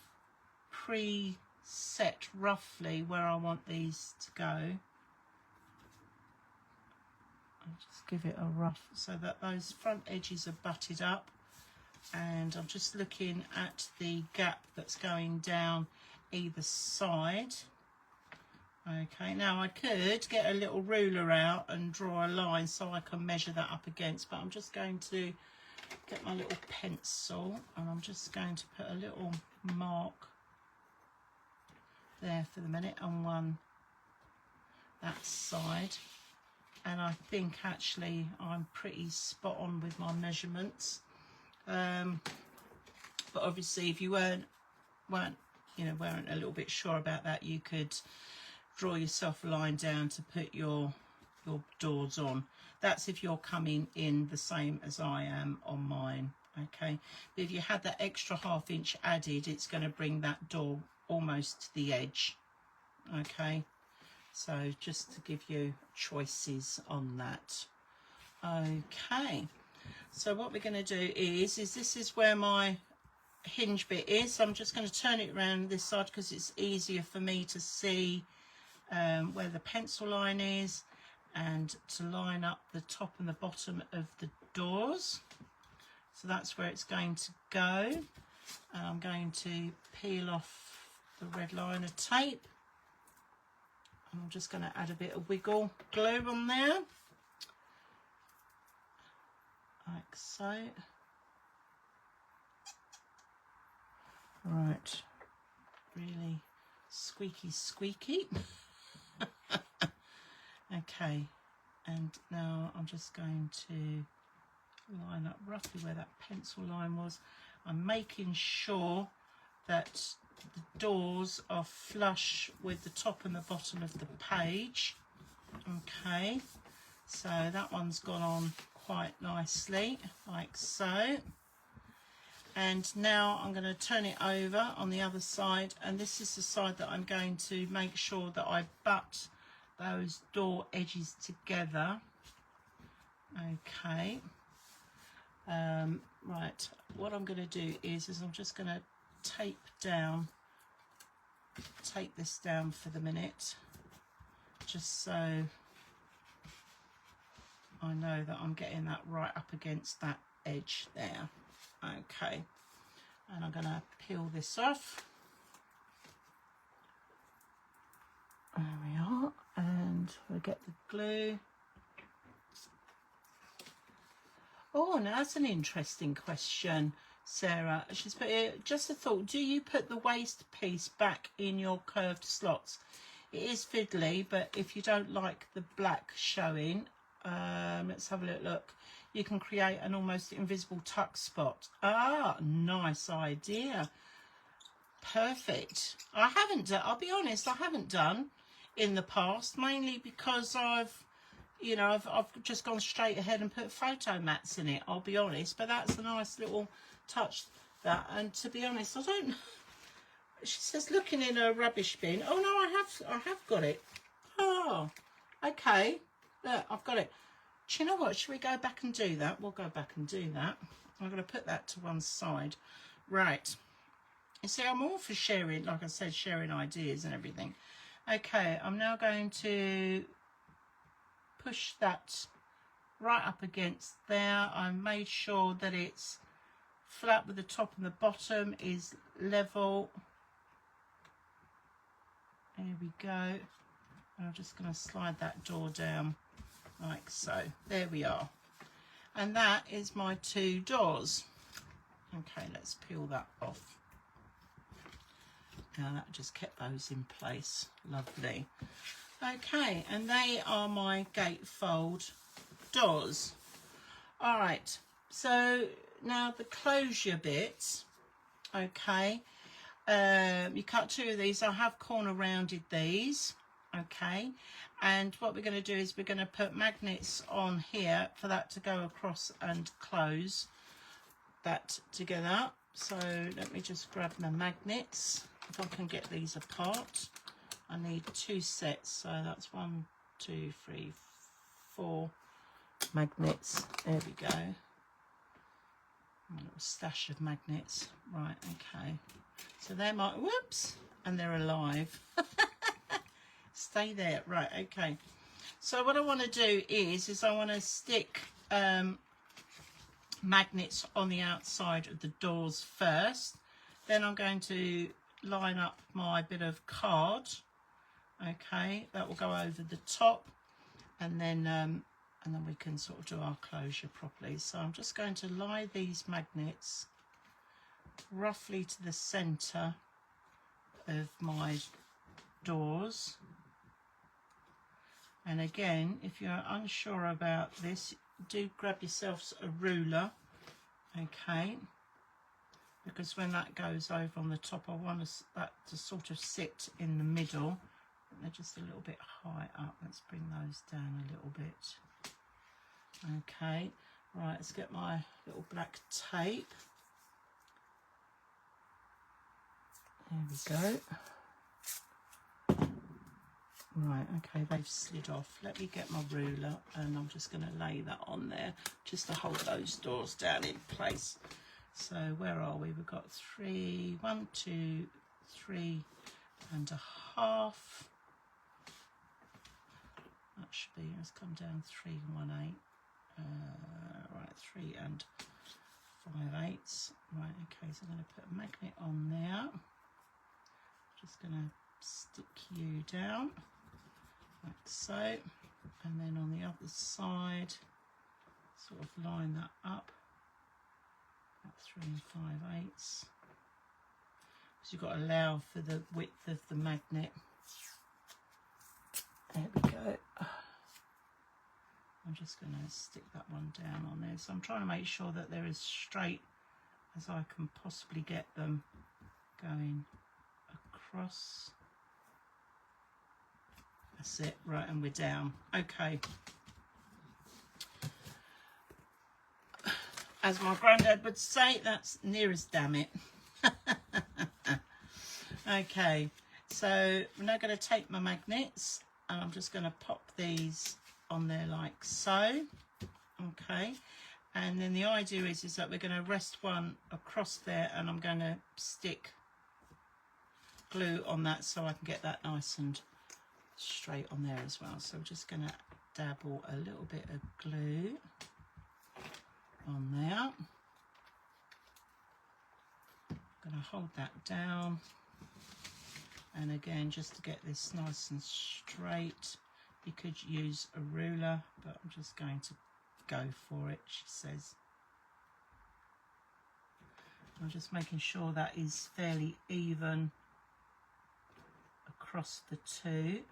pre-set roughly where I want these to go. I'll just give it a rough so that those front edges are butted up, and I'm just looking at the gap that's going down either side. Okay, now I could get a little ruler out and draw a line so I can measure that up against, but I'm just going to get my little pencil, and I'm just going to put a little mark there for the minute on one, that side. And I think actually I'm pretty spot on with my measurements. But obviously if you weren't a little bit sure about that, you could draw yourself a line down to put your your doors on. That's if you're coming in the same as I am on mine. Okay, but if you had that extra 1/2 inch added, it's going to bring that door almost to the edge. Okay, so just to give you choices on that. Okay, so what we're going to do is this is where my hinge bit is. I'm just going to turn it around this side because it's easier for me to see where the pencil line is, and to line up the top and the bottom of the doors. So that's where it's going to go, and I'm going to peel off the red liner tape. I'm just going to add a bit of wiggle glue on there, like so. Right, really squeaky squeaky. Okay, and now I'm just going to line up roughly where that pencil line was. I'm making sure that the doors are flush with the top and the bottom of the page. Okay, so that one's gone on quite nicely, like so. And now I'm going to turn it over on the other side, and this is the side that I'm going to make sure that I butt those door edges together. Okay. Right, what I'm going to do is I'm just going to take this down for the minute, just so I know that I'm getting that right up against that edge there. Okay, and I'm going to peel this off. There we are, and we'll get the glue. Oh, now that's an interesting question, Sarah. She's put here, just a thought, do you put the waist piece back in your curved slots? It is fiddly, but if you don't like the black showing, let's have a little look. You can create an almost invisible tuck spot. Ah, nice idea. Perfect. I haven't done, I'll be honest, I haven't done in the past, mainly because I've just gone straight ahead and put photo mats in it, I'll be honest. But that's a nice little touch, that. And to be honest, I don't, she says looking in a rubbish bin. Oh no, I have got it. Oh, okay, look, I've got it. Do you know what, should we go back and do that? We'll go back and do that. I'm going to put that to one side. Right, you see, I'm all for sharing, like I said, sharing ideas and everything. Okay, I'm now going to push that right up against there. I made sure that it's flat with the top and the bottom is level. There we go. And I'm just going to slide that door down like so. There we are. And that is my 2 doors. Okay, let's peel that off. Now that just kept those in place. Lovely. Okay, and they are my gatefold doors. All right, so now the closure bits. Okay, you cut 2 of these. I have corner rounded these. Okay, and what we're going to do is we're going to put magnets on here for that to go across and close that together. So let me just grab my magnets, if I can get these apart. I need 2 sets, so that's 1, 2, 3, 4 magnets. There we go. A little stash of magnets. Right, okay. So they're my, whoops, and they're alive. Stay there. Right, okay. So what I want to do is I want to stick magnets on the outside of the doors first. Then I'm going to line up my bit of card. Okay, that will go over the top, and then we can sort of do our closure properly. So I'm just going to lie these magnets roughly to the center of my doors. And again, if you're unsure about this, do grab yourselves a ruler, okay, because when that goes over on the top, I want that to sort of sit in the middle. they're just a little bit high up. Let's bring those down a little bit. Okay, right, let's get my little black tape. There we go. Right, okay, they've slid off. Let me get my ruler and I'm just going to lay that on there just to hold those doors down in place. So where are we? We've got 1, 2, 3 and a half. That should be, let's come down 3 and 1/8. Right, 3 and 5/8. Right, okay, so I'm going to put a magnet on there. Just going to stick you down like so, and then on the other side sort of line that up at 3 and 5/8, because you've got to allow for the width of the magnet. There we go. I'm just going to stick that one down on there, so I'm trying to make sure that they're as straight as I can possibly get them going across. That's it, right, and we're down. Okay. As my granddad would say, that's near as damn it. Okay, so I'm now going to take my magnets and I'm just going to pop these on there like so. Okay, and then the idea is that we're going to rest one across there and I'm going to stick glue on that so I can get that nice and straight on there as well. So I'm just going to dabble a little bit of glue on there. I'm going to hold that down, and again, just to get this nice and straight, you could use a ruler, but I'm just going to go for it, she says. I'm just making sure that is fairly even across the two.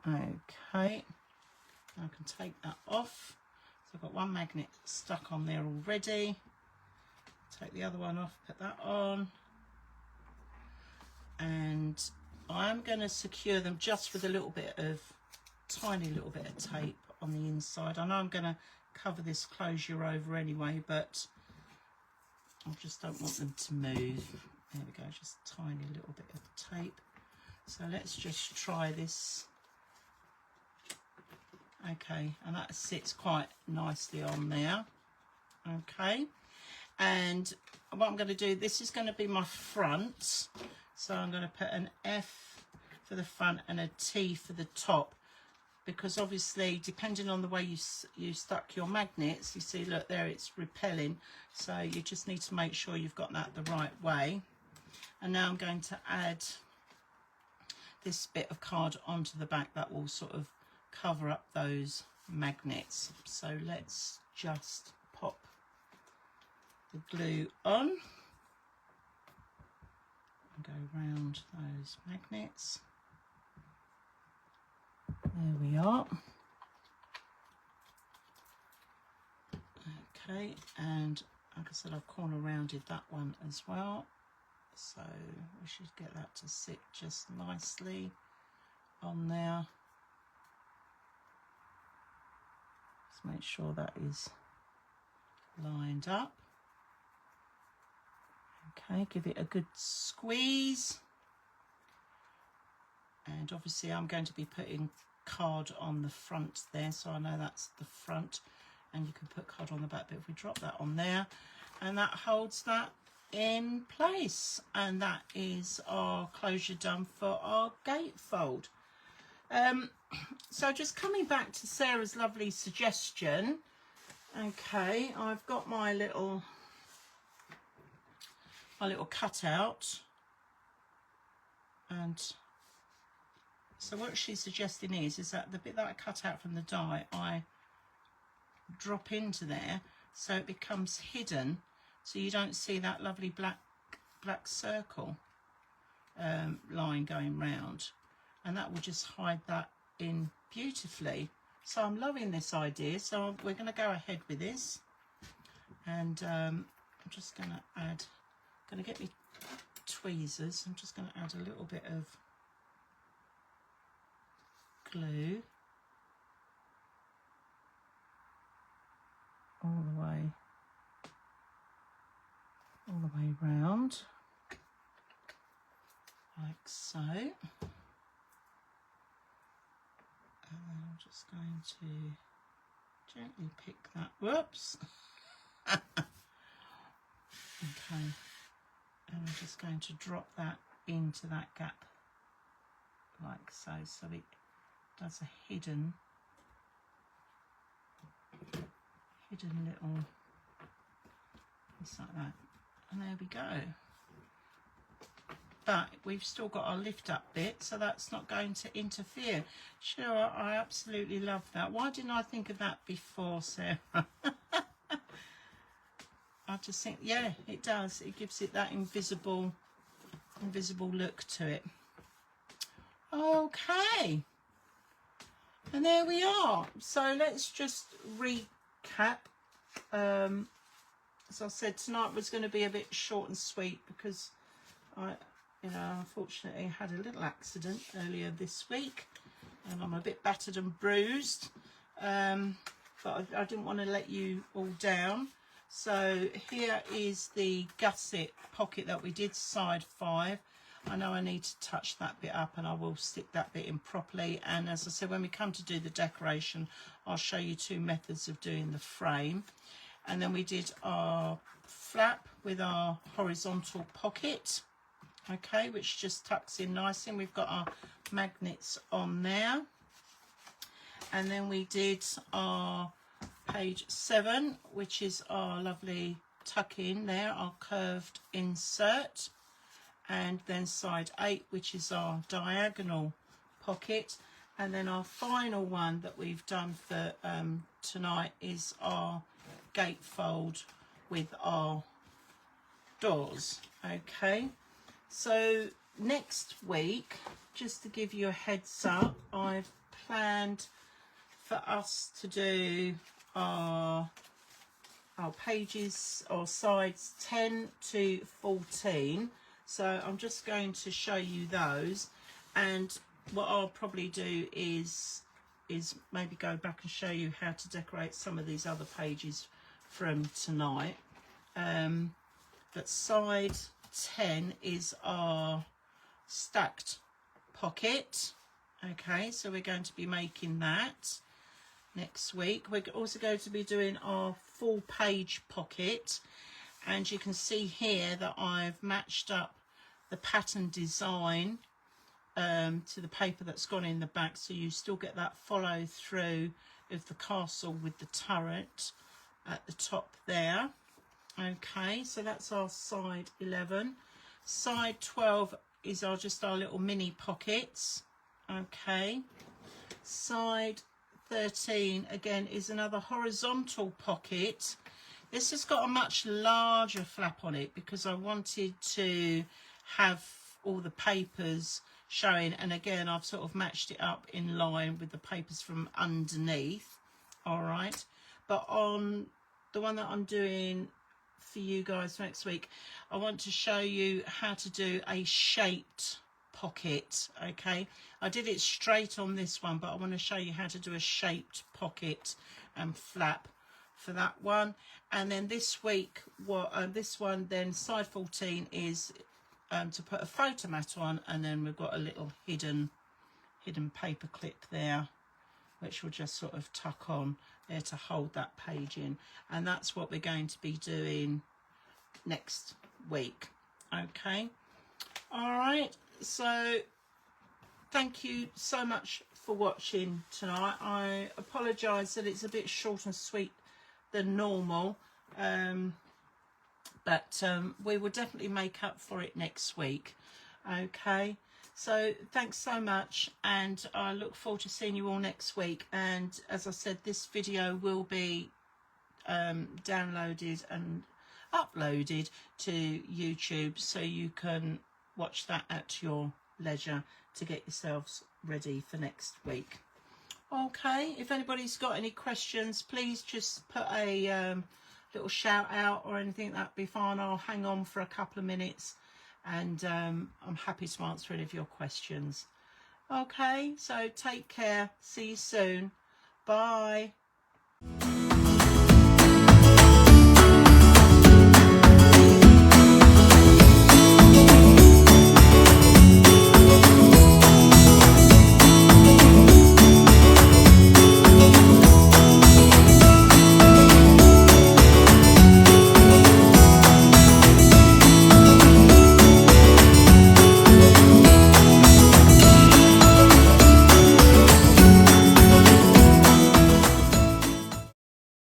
Okay, I can take that off. So I've got one magnet stuck on there already. Take the other one off, put that on. And I'm going to secure them just with a little bit of, tiny little bit of tape on the inside. I know I'm going to cover this closure over anyway, but I just don't want them to move. There we go, just a tiny little bit of tape. So let's just try this. Okay, and that sits quite nicely on there. Okay, and what I'm going to do, this is going to be my front. So I'm going to put an F for the front and a T for the top, because obviously depending on the way you stuck your magnets, you see, look there, it's repelling. So you just need to make sure you've got that the right way. And now I'm going to add this bit of card onto the back that will sort of cover up those magnets. So let's just pop the glue on and go around those magnets. There we are. Okay, and like I said, I've corner rounded that one as well, so we should get that to sit just nicely on there. Make sure that is lined up. Okay, give it a good squeeze. And obviously I'm going to be putting card on the front there, so I know that's the front, and you can put card on the back, but if we drop that on there, and that holds that in place, and that is our closure done for our gatefold. So just coming back to Sarah's lovely suggestion, okay, I've got my little cutout, and so what she's suggesting is that the bit that I cut out from the die, I drop into there so it becomes hidden, so you don't see that lovely black circle line going round. And that will just hide that in beautifully. So I'm loving this idea. So we're going to go ahead with this. And I'm just going to going to get me tweezers. I'm just going to add a little bit of glue all the way round, like so. And then I'm just going to gently pick that, whoops. Okay, and I'm just going to drop that into that gap like so, so it does a hidden little piece like that, and there we go. But we've still got our lift up bit, so that's not going to interfere. Sure, I absolutely love that. Why didn't I think of that before, Sarah? I just think, yeah, it does. It gives it that invisible look to it. Okay. And there we are. So let's just recap. As I said, tonight was going to be a bit short and sweet because I, unfortunately had a little accident earlier this week and I'm a bit battered and bruised. But I didn't want to let you all down. So here is the gusset pocket that we did, side 5. I know I need to touch that bit up and I will stick that bit in properly. And as I said, when we come to do the decoration, I'll show you 2 methods of doing the frame. And then we did our flap with our horizontal pocket, okay, which just tucks in nicely. And we've got our magnets on there. And then we did our page 7, which is our lovely tuck in there, our curved insert, and then side 8, which is our diagonal pocket. And then our final one that we've done for tonight is our gatefold with our doors. Okay, so next week, just to give you a heads up, I've planned for us to do our pages or sides 10 to 14. So I'm just going to show you those, and what I'll probably do is maybe go back and show you how to decorate some of these other pages from tonight. But side 10 is our stacked pocket. Okay, so we're going to be making that next week. We're also going to be doing our full page pocket, and you can see here that I've matched up the pattern design to the paper that's gone in the back, so you still get that follow through of the castle with the turret at the top there. Okay, so that's our side 11. Side 12 is our little mini pockets. Okay, side 13 again is another horizontal pocket. This has got a much larger flap on it because I wanted to have all the papers showing, and again I've sort of matched it up in line with the papers from underneath. All right, but on the one that I'm doing for you guys next week, I want to show you how to do a shaped pocket. Okay, I did it straight on this one, but I want to show you how to do a shaped pocket and flap for that one. And then this week, this one then, side 14, is to put a photo mat on, and then we've got a little hidden paper clip there, which will just sort of tuck on there to hold that page in. And that's what we're going to be doing next week. Okay, all right, so thank you so much for watching tonight. I apologize that it's a bit short and sweet than normal, but we will definitely make up for it next week. Okay, so thanks so much, and I look forward to seeing you all next week. And as I said, this video will be downloaded and uploaded to YouTube, so you can watch that at your leisure to get yourselves ready for next week. Okay, if anybody's got any questions, please just put a little shout out or anything, that'd be fine. I'll hang on for a couple of minutes, and I'm happy to answer any of your questions. Okay, so take care. See you soon. Bye.